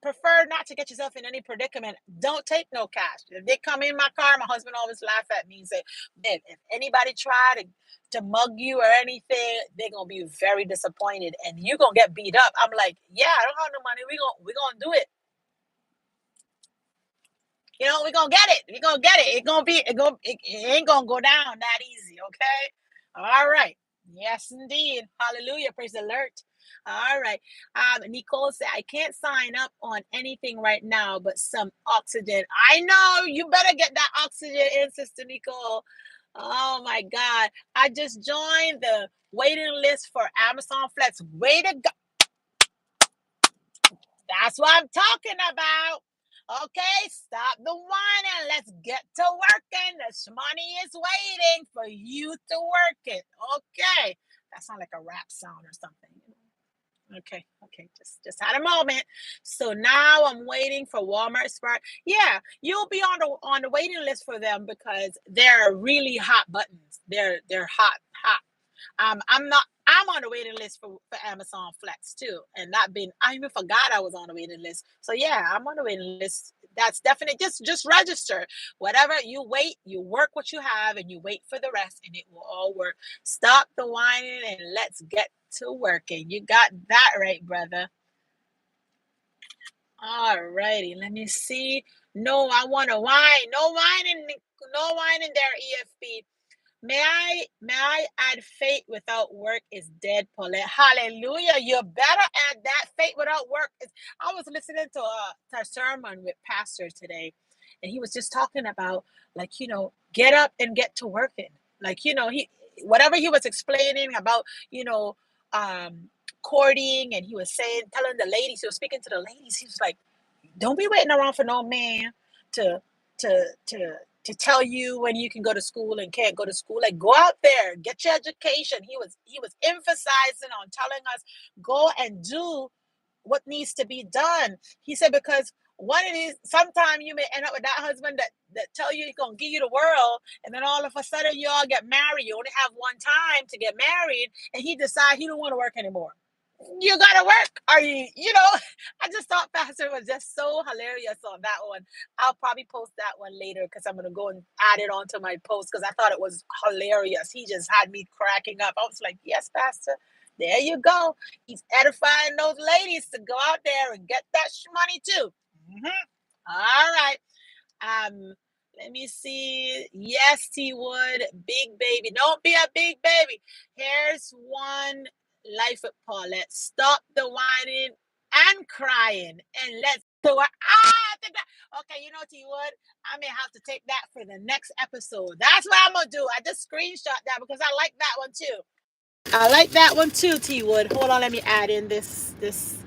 prefer not to get yourself in any predicament. Don't take no cash. If they come in my car, my husband always laugh at me and say, if anybody try to mug you or anything, they're gonna be very disappointed and you're gonna get beat up. I'm like, yeah, I don't have no money. We gonna do it. We're gonna get it. We're gonna get it. It ain't gonna go down that easy, okay? All right. Yes, indeed. Hallelujah. Praise the Lord. All right. Nicole said, I can't sign up on anything right now, but some oxygen. I know you better get that oxygen in, Sister Nicole. Oh my God. I just joined the waiting list for Amazon Flex. Way to go. That's what I'm talking about. Okay, stop the whining. Let's get to working. The money is waiting for you to work it. Okay. That sounds like a rap sound or something. Okay. Just had a moment. So now I'm waiting for Walmart Spark. Yeah, you'll be on the waiting list for them because they're really hot buttons. They're hot. I'm on the waiting list for Amazon Flex too. And I even forgot I was on the waiting list. So yeah, I'm on the waiting list. That's definite. Just register. Whatever you wait, you work what you have and you wait for the rest and it will all work. Stop the whining and let's get to working. You got that right, brother. All righty. Let me see. No, I want to whine. No whining there, EFP. May I add faith without work is dead, Paulette. Hallelujah. You better add that. Faith without work is. I was listening to a sermon with Pastor today, and he was just talking about, like, get up and get to working. Like, he whatever he was explaining about, um courting, and he was telling the ladies, he was speaking to the ladies, he was like, don't be waiting around for no man to to to to tell you when you can go to school and can't go to school. Like, go out there, get your education. He was emphasizing on telling us, go and do what needs to be done. He said, because one of these, sometime you may end up with that husband that tell you he's gonna give you the world, and then all of a sudden you all get married. You only have one time to get married, and he decide he don't want to work anymore. You gotta work. Are I just thought Pastor was just so hilarious on that one. I'll probably post that one later because I'm gonna go and add it onto my post because I thought it was hilarious. He just had me cracking up. I was like, yes, Pastor, there you go. He's edifying those ladies to go out there and get that money too. All right. Um, Let me see. Yes, T Wood, big baby. Don't be a big baby. Here's one life with Paulette. Stop the whining and crying and let's do it. Okay, T Wood, I may have to take that for the next episode. That's what I'm gonna do. I just screenshot that because I like that one too. I like that one too, T Wood. Hold on, let me add in this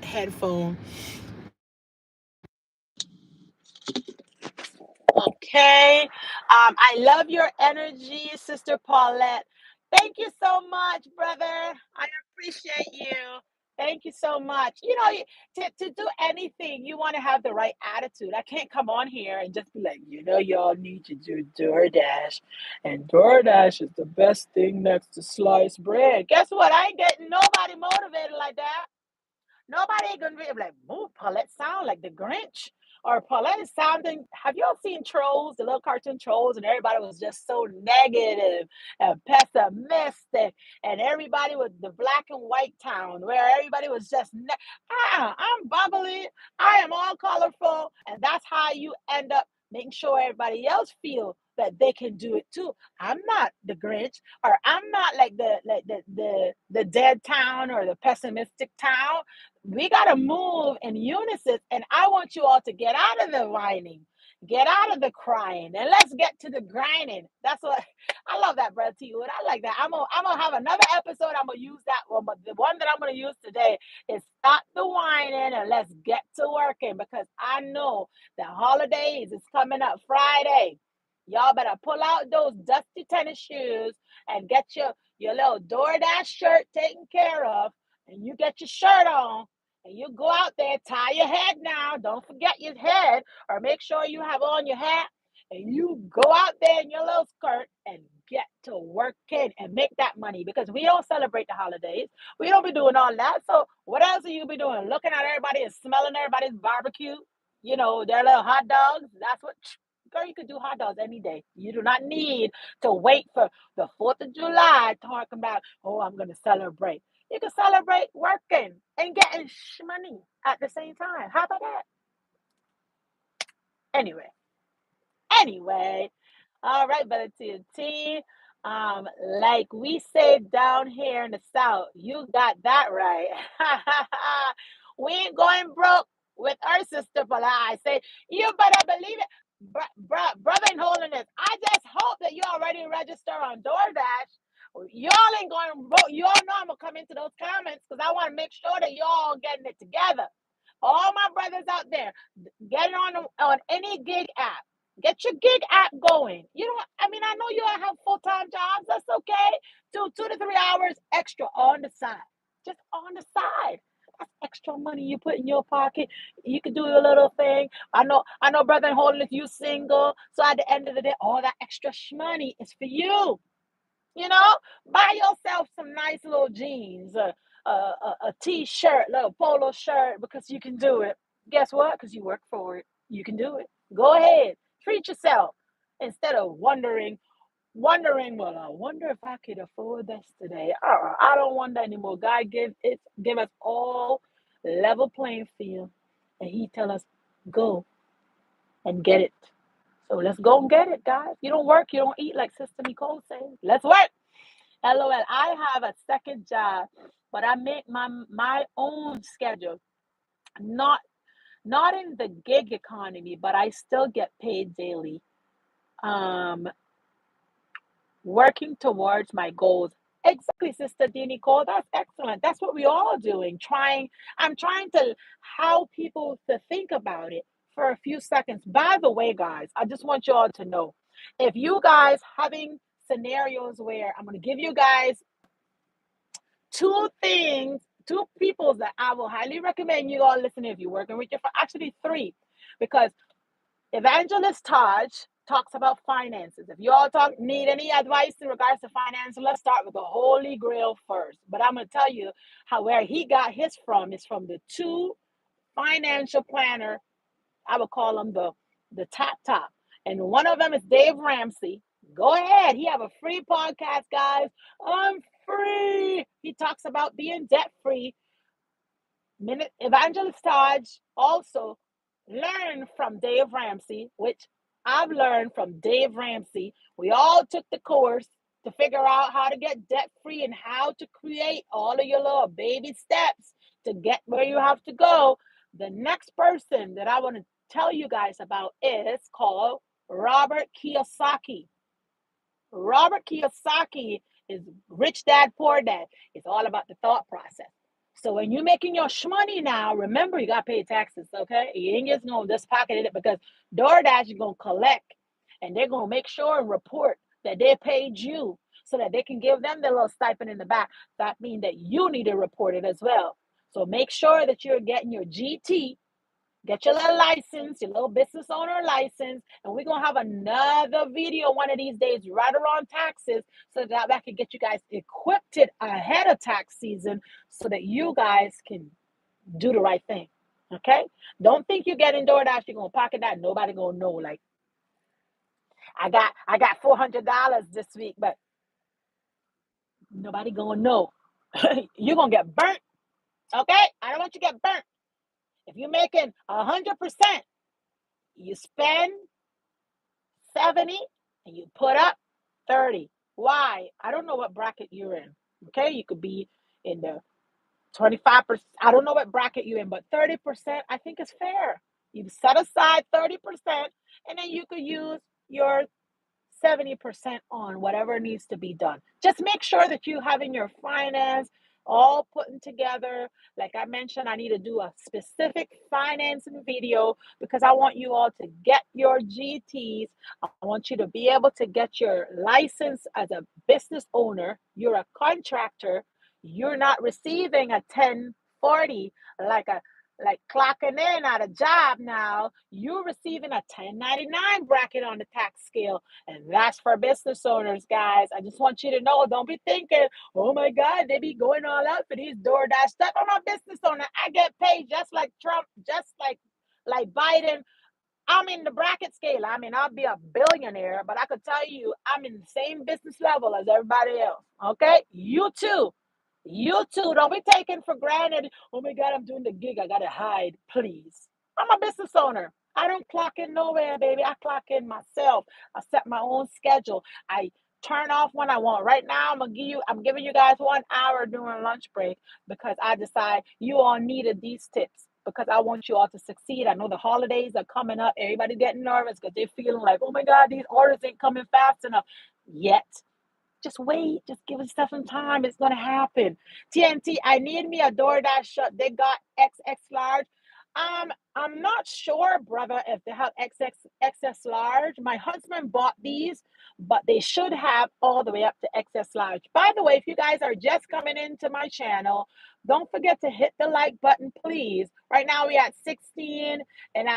headphone. Okay. I love your energy, Sister Paulette. Thank you so much, brother. I appreciate you. Thank you so much. To do anything, you want to have the right attitude. I can't come on here and just be like, y'all need to do DoorDash. And DoorDash is the best thing next to sliced bread. Guess what? I ain't getting nobody motivated like that. Nobody gonna be like, "Oh, Paulette sound like the Grinch," or Paulette is sounding. Have you all seen Trolls, the little cartoon Trolls, and everybody was just so negative and pessimistic, and everybody was the black and white town where everybody was just, I'm bubbly, I am all colorful, and that's how you end up making sure everybody else feel that they can do it too. I'm not the Grinch, or I'm not like the dead town or the pessimistic town. We got to move in unison. And I want you all to get out of the whining, get out of the crying, and let's get to the grinding. That's what I love that, Brother T Wood. I like that. I'm gonna have another episode. I'm gonna use that one, but the one that I'm gonna use today is stop the whining and let's get to working, because I know the holidays is coming up Friday. Y'all better pull out those dusty tennis shoes and get your little DoorDash shirt taken care of, and you get your shirt on, and you go out there, tie your head now. Don't forget your head, or make sure you have on your hat, and you go out there in your little skirt and get to working and make that money, because we don't celebrate the holidays. We don't be doing all that. So what else are you be doing? Looking at everybody and smelling everybody's barbecue, their little hot dogs. That's what. Girl, you could do hot dogs any day. You do not need to wait for the 4th of July talking about, oh, I'm going to celebrate. You can celebrate working and getting money at the same time. How about that? Anyway, anyway, all right, Brother TNT. Like we say down here in the South, you got that right. We ain't going broke with our sister, but I say, you better believe it. Brother in holiness, I just hope that you already register on DoorDash. Y'all ain't going broke. Y'all know I'm gonna come into those comments because I want to make sure that y'all getting it together. All my brothers out there, get on any gig app. Get your gig app going. I know you all have full-time jobs. That's okay. Do 2 to 3 hours extra on the side. Just on the side. That's extra money you put in your pocket. You can do a little thing. I know, brother and holiness, you single. So at the end of the day, all that extra money is for you. You know, buy yourself some nice little jeans, a t-shirt, little polo shirt, because you can do it. Guess what? Because you work for it. You can do it. Go ahead, treat yourself instead of wondering. Well, I wonder if I could afford this today. I don't want that anymore. God give us all level playing field, and He tell us go and get it. So let's go and get it, guys. You don't work, you don't eat, like Sister Nicole says. Let's work. LOL. I have a second job, but I make my own schedule. Not not in the gig economy, but I still get paid daily. Um, Working towards my goals. Exactly, Sister D Nicole. That's excellent. That's what we all doing. I'm trying to how people to think about it for a few seconds. By the way, guys, I just want you all to know, if you guys having scenarios where I'm going to give you guys two things, two people that I will highly recommend you all listening if you're working with your, actually three, because Evangelist Taj talks about finances. If you all need any advice in regards to finance, let's start with the Holy Grail first. But I'm going to tell you how where he got his from is from the two financial planner. I would call them the top. And one of them is Dave Ramsey. Go ahead. He have a free podcast, guys. I'm free. He talks about being debt free. Evangelist Taj also learned from Dave Ramsey, which I've learned from Dave Ramsey. We all took the course to figure out how to get debt free and how to create all of your little baby steps to get where you have to go. The next person that I want to tell you guys about is called Robert Kiyosaki. Robert Kiyosaki is Rich Dad, Poor Dad. It's all about the thought process. So when you're making your money now, remember you got to pay taxes, okay? You ain't just going to just pocket it because DoorDash is going to collect and they're going to make sure and report that they paid you so that they can give them the little stipend in the back. That means that you need to report it as well. So make sure that you're getting your GT. Get your little license, your little business owner license, and we're gonna have another video one of these days right around taxes so that I can get you guys equipped it ahead of tax season so that you guys can do the right thing. Okay? Don't think you're getting DoorDash, you're gonna pocket that. Nobody gonna know. Like I got $400 this week, but nobody gonna know. You're gonna get burnt. Okay? I don't want you to get burnt. If you're making 100%, you spend 70 and you put up 30. Why? I don't know what bracket you're in. Okay, you could be in the 25%. I don't know what bracket you're in, but 30% I think is fair. You set aside 30% and then you could use your 70% on whatever needs to be done. Just make sure that you having your finance all putting together. Like I mentioned, I need to do a specific financing video because I want you all to get your GTs. I want you to be able to get your license as a business owner. You're a contractor. You're not receiving a 1040 like a like clocking in at a job now. You're receiving a 1099 bracket on the tax scale. And that's for business owners, guys. I just want you to know, don't be thinking, oh my God, they be going all out for these DoorDash stuff. I'm a business owner. I get paid just like Trump, just like Biden. I'm in the bracket scale. I mean, I'll be a billionaire, but I could tell you I'm in the same business level as everybody else. Okay? You too. You too. Don't be taken for granted. Oh my God, I'm doing the gig. I got to hide, please. I'm a business owner. I don't clock in nowhere, baby. I clock in myself. I set my own schedule. I turn off when I want. Right now, I'm giving you guys 1 hour during lunch break because I decide you all needed these tips because I want you all to succeed. I know the holidays are coming up. Everybody's getting nervous because they're feeling like, oh my God, these orders ain't coming fast enough yet. Just wait. Just give it stuff some time. It's gonna happen. TNT, I need me a DoorDash shut. They got XX large. I'm not sure, brother, if they have XX XS large. My husband bought these, but they should have all the way up to XS large. By the way, if you guys are just coming into my channel, don't forget to hit the like button, please. Right now we at 16, and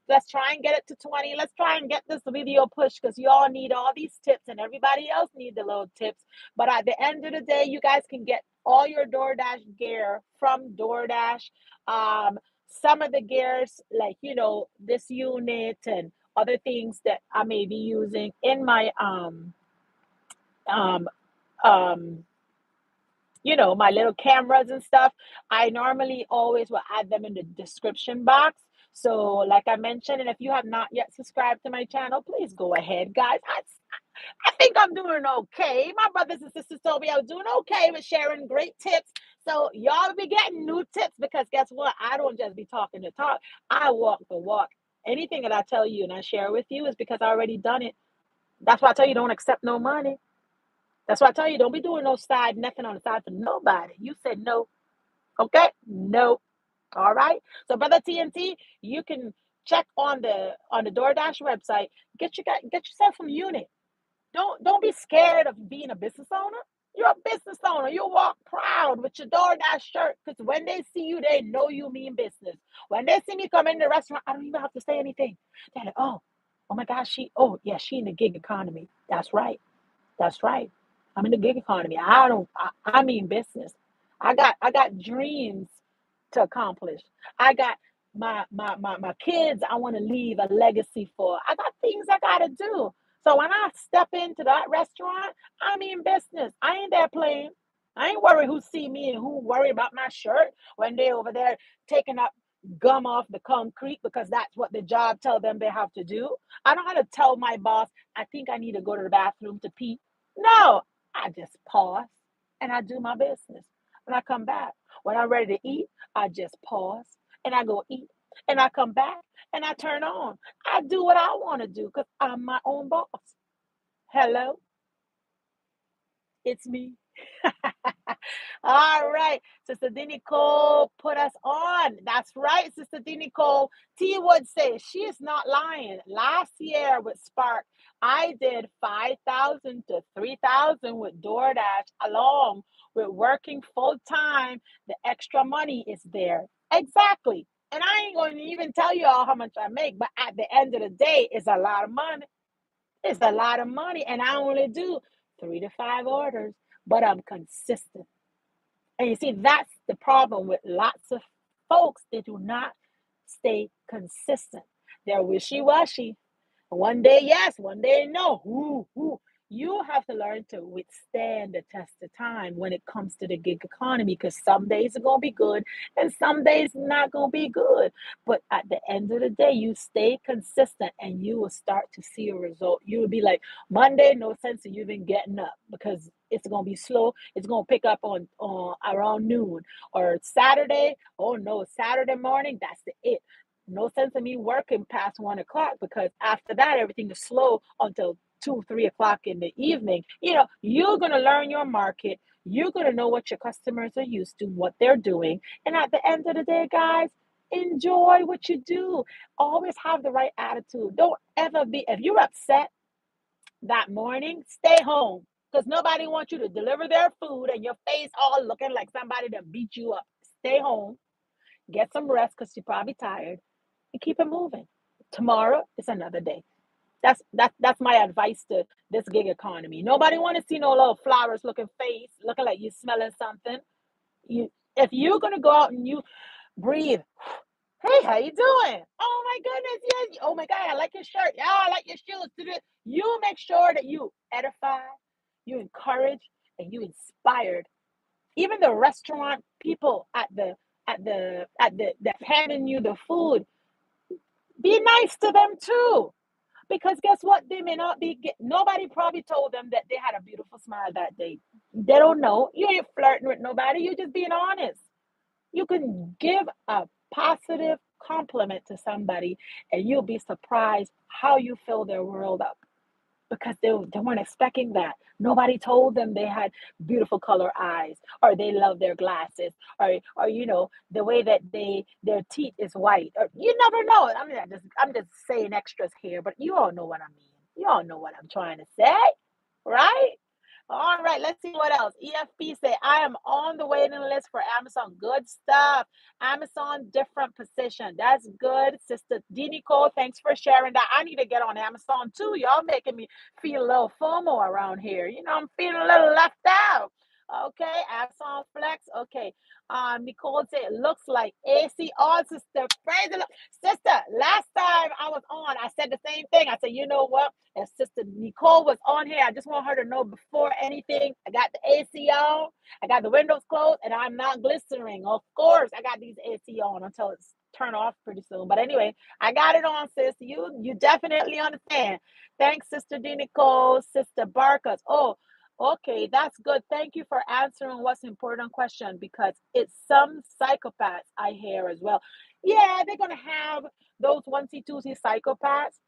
let's try and get it to 20. Let's try and get this video pushed because you all need all these tips, and everybody else need the little tips. But at the end of the day, you guys can get all your DoorDash gear from DoorDash. Some of the gears, like this unit and other things that I may be using in my um um my little cameras and stuff, I normally always will add them in the description box. So, like I mentioned, and if you have not yet subscribed to my channel, please go ahead, guys. I think I'm doing okay. My brothers and sisters told me I was doing okay with sharing great tips. So, y'all be getting new tips because guess what? I don't just be talking the talk, I walk the walk. Anything that I tell you and I share with you is because I already done it. That's why I tell you don't accept no money. That's why I tell you don't be doing no side, nothing on the side for nobody. You said no. Okay? No. All right. So, brother TNT, you can check on the DoorDash website. Get yourself some unit. Don't be scared of being a business owner. You're a business owner. You walk proud with your DoorDash shirt because when they see you, they know you mean business. When they see me come in the restaurant, I don't even have to say anything. They're like, oh my gosh, she in the gig economy. That's right. That's right. I'm in the gig economy. I mean business. I got dreams to accomplish. I got my kids I want to leave a legacy for. I got things I gotta do. So when I step into that restaurant, I mean business. I ain't there playing. I ain't worried who see me and who worry about my shirt when they over there taking up gum off the concrete because that's what the job tell them they have to do. I don't have to tell my boss, I think I need to go to the bathroom to pee. No, I just pause and I do my business. When I come back, when I'm ready to eat, I just pause and I go eat. And I come back and I turn on. I do what I want to do because I'm my own boss. Hello, it's me. All right. Sister D. Nicole put us on. That's right, Sister D. Nicole. T would say she is not lying. Last year with Spark, I did 5,000 to 3,000 with DoorDash along with working full time. The extra money is there. Exactly. And I ain't going to even tell you all how much I make, but at the end of the day, it's a lot of money. It's a lot of money. And I only do 3 to 5 orders, but I'm consistent. And you see, that's the problem with lots of folks. They do not stay consistent. They're wishy washy. One day yes, one day no. Ooh, ooh. You have to learn to withstand the test of time when it comes to the gig economy because some days are going to be good and some days not going to be good. But at the end of the day, you stay consistent and you will start to see a result. You will be like, Monday, no sense in you even getting up because it's going to be slow. It's going to pick up on around noon. Or Saturday, oh no, Saturday morning, that's the it. No sense in me working past 1 o'clock because after that everything is slow until 2, 3 o'clock in the evening. You're gonna learn your market. You're gonna know what your customers are used to, what they're doing, and at the end of the day, guys, enjoy what you do. Always have the right attitude. Don't ever be if you're upset that morning, stay home because nobody wants you to deliver their food and your face all looking like somebody that beat you up. Stay home, get some rest because you're probably tired and keep it moving. Tomorrow is another day. That's my advice to this gig economy. Nobody want to see no little flowers looking face, looking like you smelling something. You if you're gonna go out and you breathe, hey, how you doing? Oh my goodness, yes. Oh my God, I like your shirt. Yeah, I like your shoes. You make sure that you edify, you encourage, and you inspired. Even the restaurant people at the that handing you the food, be nice to them too. Because guess what? They may not be, nobody probably told them that they had a beautiful smile that day. They don't know. You ain't flirting with nobody. You're just being honest. You can give a positive compliment to somebody and you'll be surprised how you fill their world up because they weren't expecting that. Nobody told them they had beautiful color eyes or they love their glasses or the way that their teeth is white or you never know. I mean I'm just saying extras here, but you all know what I mean. You all know what I'm trying to say, right? All right, let's see what else. EFP say, I am on the waiting list for Amazon. Good stuff. Amazon, different position. That's good. Sister D. Nicole, thanks for sharing that. I need to get on Amazon too. Y'all making me feel a little FOMO around here. I'm feeling a little left out. Okay, Amazon Flex. Okay. Nicole said, it looks like AC on, sister. Praise the Lord. Sister, last time I was on, I said the same thing. I said, you know what? And Sister Nicole was on here. I just want her to know before anything, I got the AC on, I got the windows closed, and I'm not glistering. Of course, I got these AC on until it's turned off pretty soon. But anyway, I got it on, sis. You definitely understand. Thanks, Sister D. Nicole, Sister Barkas. Oh, okay, that's good. Thank you for answering what's important question because it's some psychopaths I hear as well. Yeah, they're gonna have those onesie twosie psychopaths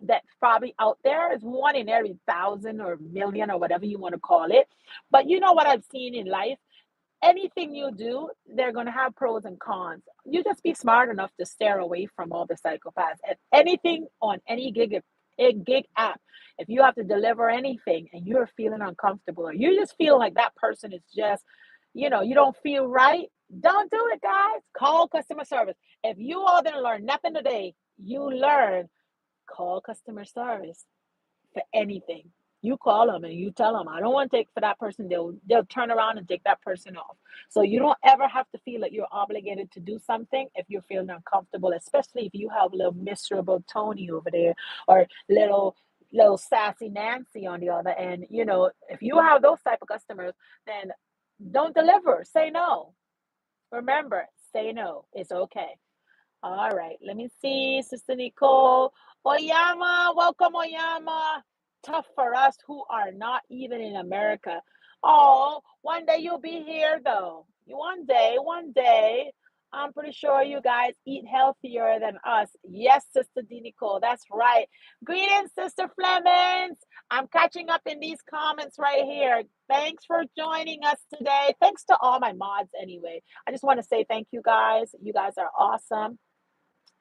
that's probably out there is one in every thousand or million or whatever you want to call it. But you know what I've seen in life? Anything you do, they're going to have pros and cons. You just be smart enough to steer away from all the psychopaths. If anything on any gig app, if you have to deliver anything and you're feeling uncomfortable or you just feel like that person is just, you don't feel right, don't do it, guys. Call customer service. If you all didn't learn nothing today, you learn call customer service for anything. You call them and you tell them, I don't want to take for that person. They'll turn around and take that person off. So you don't ever have to feel like you're obligated to do something if you're feeling uncomfortable, especially if you have little miserable Tony over there or little sassy Nancy on the other end. If you have those type of customers, then don't deliver. Say no. Remember, say no. It's okay. All right, let me see, Sister Nicole. Oyama, welcome, Oyama. Tough for us who are not even in America. Oh, one day you'll be here, though. One day, one day. I'm pretty sure you guys eat healthier than us. Yes, Sister D. Nicole, that's right. Greetings, Sister Flemings. I'm catching up in these comments right here. Thanks for joining us today. Thanks to all my mods, anyway. I just want to say thank you guys. You guys are awesome.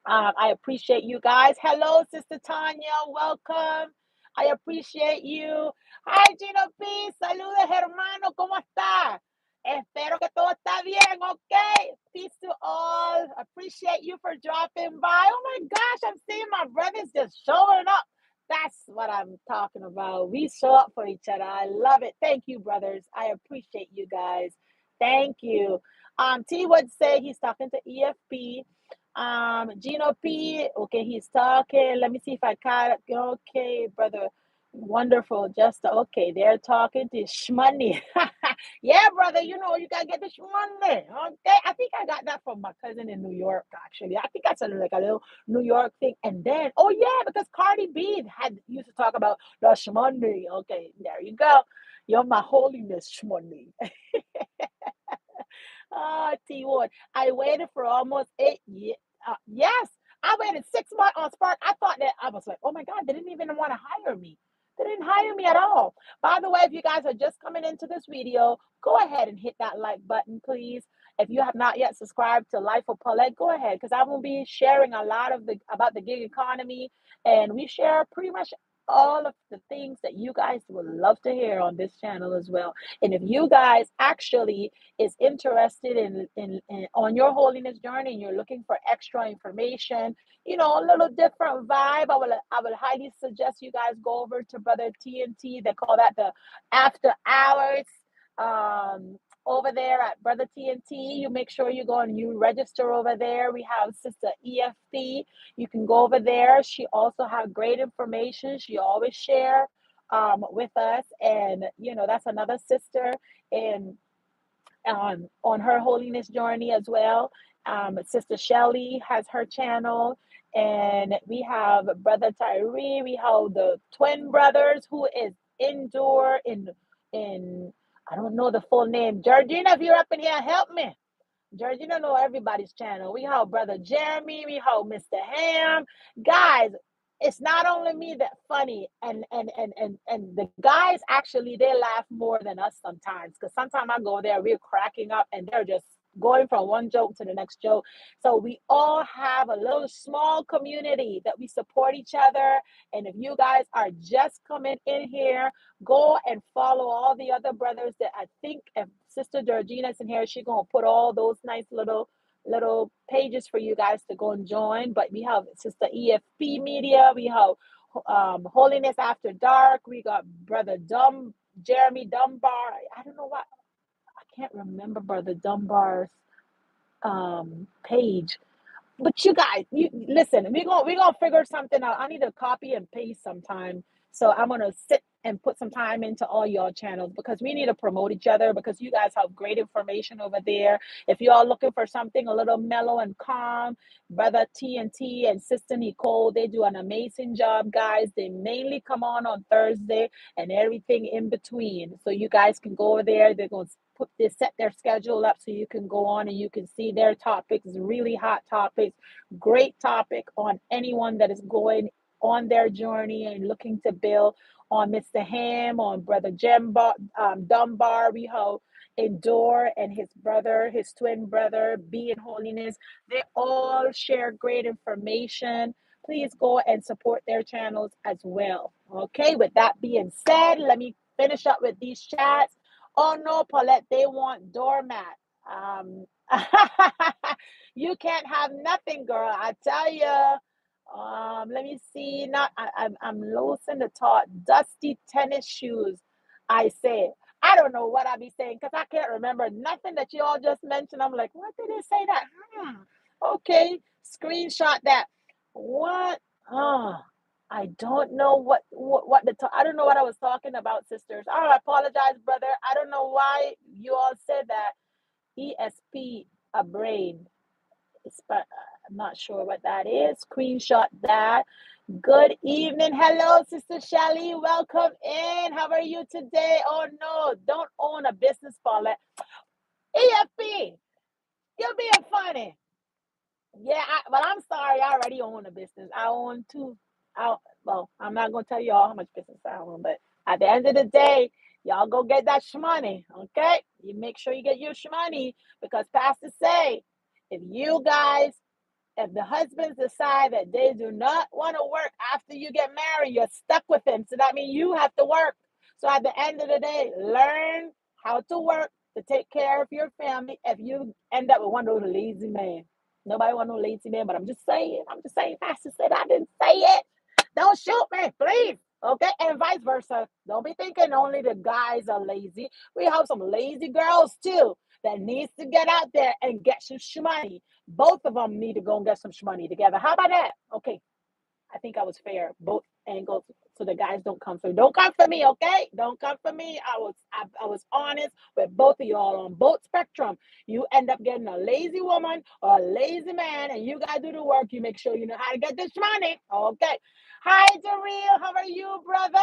I appreciate you guys. Hello, Sister Tanya. Welcome. I appreciate you. Hi, Gino P. Saludos, hermano. ¿Cómo está? Espero que todo está bien, okay? Peace to all. Appreciate you for dropping by. Oh my gosh, I'm seeing my brothers just showing up. That's what I'm talking about. We show up for each other. I love it. Thank you, brothers. I appreciate you guys. Thank you. T would say he's talking to EFP. Gino P. Okay, he's talking. Let me see if I caught it. Okay, brother. Wonderful. Just okay. They're talking to Shmoney. Yeah, brother. You know you gotta get the Shmoney. Okay. I think I got that from my cousin in New York. Actually, I think I said like a little New York thing. And then, oh yeah, because Cardi B had used to talk about the Shmoney. Okay, there you go. You're my holiness, Shmoney. T Ward. I waited for almost 8 years. Yes, I waited 6 months on Spark. I thought that I was like, oh my God, they didn't even want to hire me. They didn't hire me at all. By the way, if you guys are just coming into this video, go ahead and hit that like button, please. If you have not yet subscribed to Life of Paulette, go ahead because I will be sharing a lot of the about the gig economy, and we share pretty much all of the things that you guys would love to hear on this channel as well. And if you guys actually is interested in on your holiness journey and you're looking for extra information, a little different vibe, I would highly suggest you guys go over to Brother TNT. They call that the after hours. Over there at Brother TNT, you make sure you go and you register over there. We have Sister EFP. You can go over there. She also has great information. She always share with us, and that's another sister in on her holiness journey as well. Sister Shelly has her channel, and we have Brother Tyree. We have the twin brothers who is indoor in I don't know the full name. Georgina, if you're up in here, help me. George, you don't know everybody's channel. We have Brother Jeremy, we have Mr. Ham. Guys, it's not only me that funny, and the guys actually they laugh more than us sometimes. Because sometimes I go there, we're cracking up, and they're just going from one joke to the next joke. So we all have a little small community that we support each other. And if you guys are just coming in here, go and follow all the other brothers that I think if Sister Georgina's in here, she's gonna put all those nice little pages for you guys to go and join. But we have Sister EFP Media, we have Holiness After Dark, we got Brother Jeremy Dunbar. I don't know what I can't remember Brother Dunbar's page. But you guys, you listen. We gonna figure something out. I need to copy and paste sometime. So I'm gonna sit and put some time into all y'all channels because we need to promote each other because you guys have great information over there. If you all looking for something a little mellow and calm, Brother TNT and Sister Nicole, they do an amazing job, guys. They mainly come on Thursday and everything in between. So you guys can go over there. They're gonna set their schedule up so you can go on and you can see their topics, really hot topics, great topic on anyone that is going on their journey and looking to build on Mr. Ham, on Brother Dunbar. We have Endure and his brother, his twin brother, Be in Holiness. They all share great information. Please go and support their channels as well. Okay, with that being said, let me finish up with these chats. Oh no, Paulette, they want doormat. Um, you can't have nothing, girl. I tell you. Let me see. Not I'm losing the thought. Dusty tennis shoes. I say. I don't know what I be saying because I can't remember nothing that you all just mentioned. I'm like, what did they say that? Okay, screenshot that. What? Oh, I don't know I don't know what I was talking about, sisters. Oh, I apologize, brother. I don't know why you all said that. ESP a brain. I'm not sure what that is. Screenshot that. Good evening. Hello, Sister Shelly. Welcome in. How are you today? Oh no, don't own a business, Paulette. EFP, you're being funny. Yeah, but I'm sorry. I already own a business. I own two. Well, I'm not gonna tell y'all how much business I own, but at the end of the day, y'all go get that shmoney, okay? You make sure you get your shmoney because pastors say if you guys if the husbands decide that they do not want to work after you get married, you're stuck with them. So that means you have to work. So at the end of the day, learn how to work to take care of your family if you end up with one of those lazy men. Nobody want no lazy man, but I'm just saying. I'm just saying. Pastor said I didn't say it. Don't shoot me, please. Okay, and vice versa. Don't be thinking only the guys are lazy. We have some lazy girls too that needs to get out there and get some money. Both of them need to go and get some money together. How about that? Okay, I think I was fair. Both angles, so the guys don't come for me. Don't come for me, okay? Don't come for me. I was honest with both of y'all on both spectrum. You end up getting a lazy woman or a lazy man, and you gotta do the work. You make sure you know how to get this money, okay? Hi, Daryl. How are you, brother?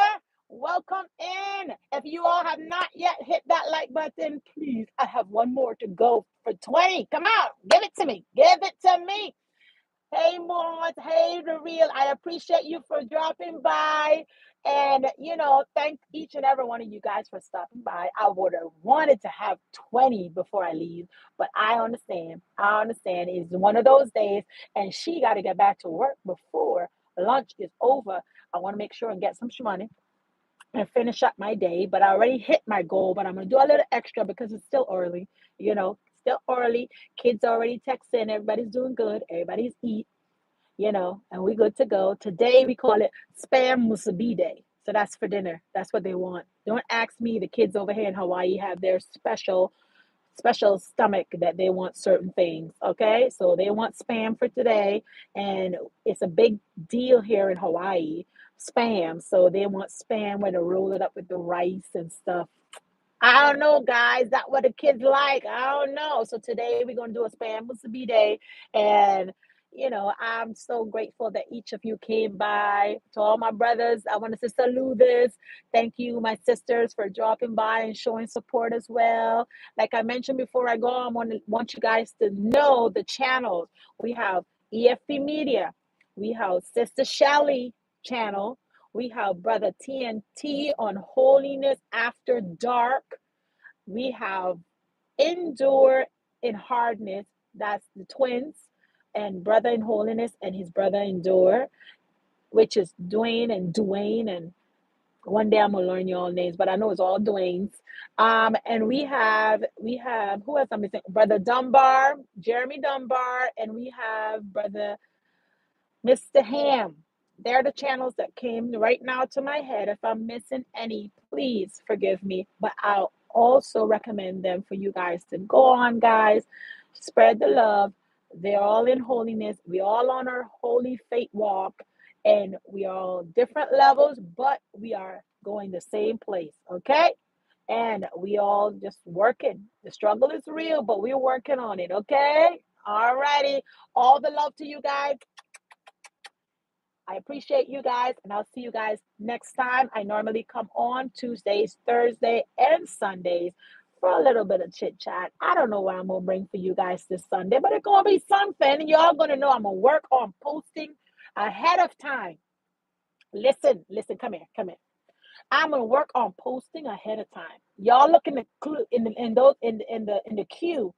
Welcome in. If you all have not yet hit that like button, please, I have one more to go for 20. Come on, give it to me. Give it to me. Hey, Maud. Hey, the real. I appreciate you for dropping by. And, thank each and every one of you guys for stopping by. I would have wanted to have 20 before I leave, but I understand. I understand. It's one of those days, and she got to get back to work before lunch is over. I want to make sure and get some money and finish up my day. But I already hit my goal, but I'm going to do a little extra because it's still early, still early. Kids already texting. Everybody's doing good. Everybody's eating, and we good to go. Today we call it Spam Musubi Day. So that's for dinner. That's what they want. Don't ask me. The kids over here in Hawaii have their special stomach that they want certain things. Okay, so they want spam for today, and it's a big deal here in Hawaii. Spam. So they want spam where to roll it up with the rice and stuff. I don't know, guys. That what the kids like. I don't know. So today we're gonna do a spam musubi day, and I'm so grateful that each of you came by. To all my brothers, I want to say salute this. Thank you, my sisters, for dropping by and showing support as well. Like I mentioned before I go, want you guys to know the channels. We have EFP Media. We have Sister Shelly channel. We have Brother TNT on Holiness After Dark. We have Endure in Hardness. That's the twins. And Brother in Holiness and his brother Endure, which is Dwayne. And one day I'm gonna learn your all names, but I know it's all Dwayne's. And we have who else I'm missing? Brother Dunbar, Jeremy Dunbar, and we have Brother Mr. Ham. They're the channels that came right now to my head. If I'm missing any, please forgive me. But I'll also recommend them for you guys to go on, guys. Spread the love. They're all in holiness. We all on our holy faith walk, and we are all different levels, but we are going the same place. Okay. And we all just working. The struggle is real, but we're working on it. Okay. All righty. All the love to you guys. I appreciate you guys, and I'll see you guys next time. I normally come on Tuesdays, Thursday, and Sundays for a little bit of chit chat. I don't know what I'm gonna bring for you guys this Sunday, but it's gonna be something. Y'all gonna know I'm gonna work on posting ahead of time. Listen, come here. I'm gonna work on posting ahead of time. Y'all look in the clue in the queue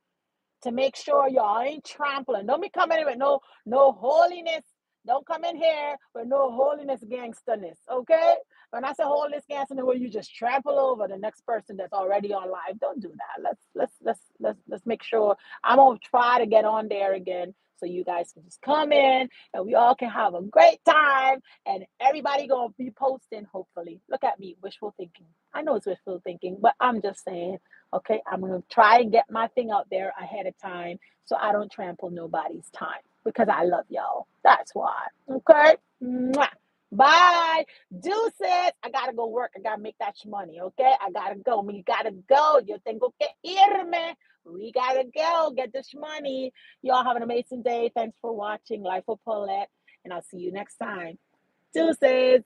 to make sure y'all ain't trampling. Don't be coming in with no holiness. Don't come in here with no holiness gangsterness. Okay? When I say holiness gangsterness, where you just trample over the next person that's already on live. Don't do that. Let's make sure. I'm gonna try to get on there again so you guys can just come in and we all can have a great time and everybody gonna be posting hopefully. Look at me, wishful thinking. I know it's wishful thinking, but I'm just saying. Okay, I'm gonna try and get my thing out there ahead of time so I don't trample nobody's time because I love y'all. That's why. Okay, mwah. Bye. Deuces. I gotta go work. I gotta make that money. Okay, I gotta go. We gotta go. Yo tengo que irme. We gotta go get this money. Y'all have an amazing day. Thanks for watching Life of Paulette, and I'll see you next time. Deuces.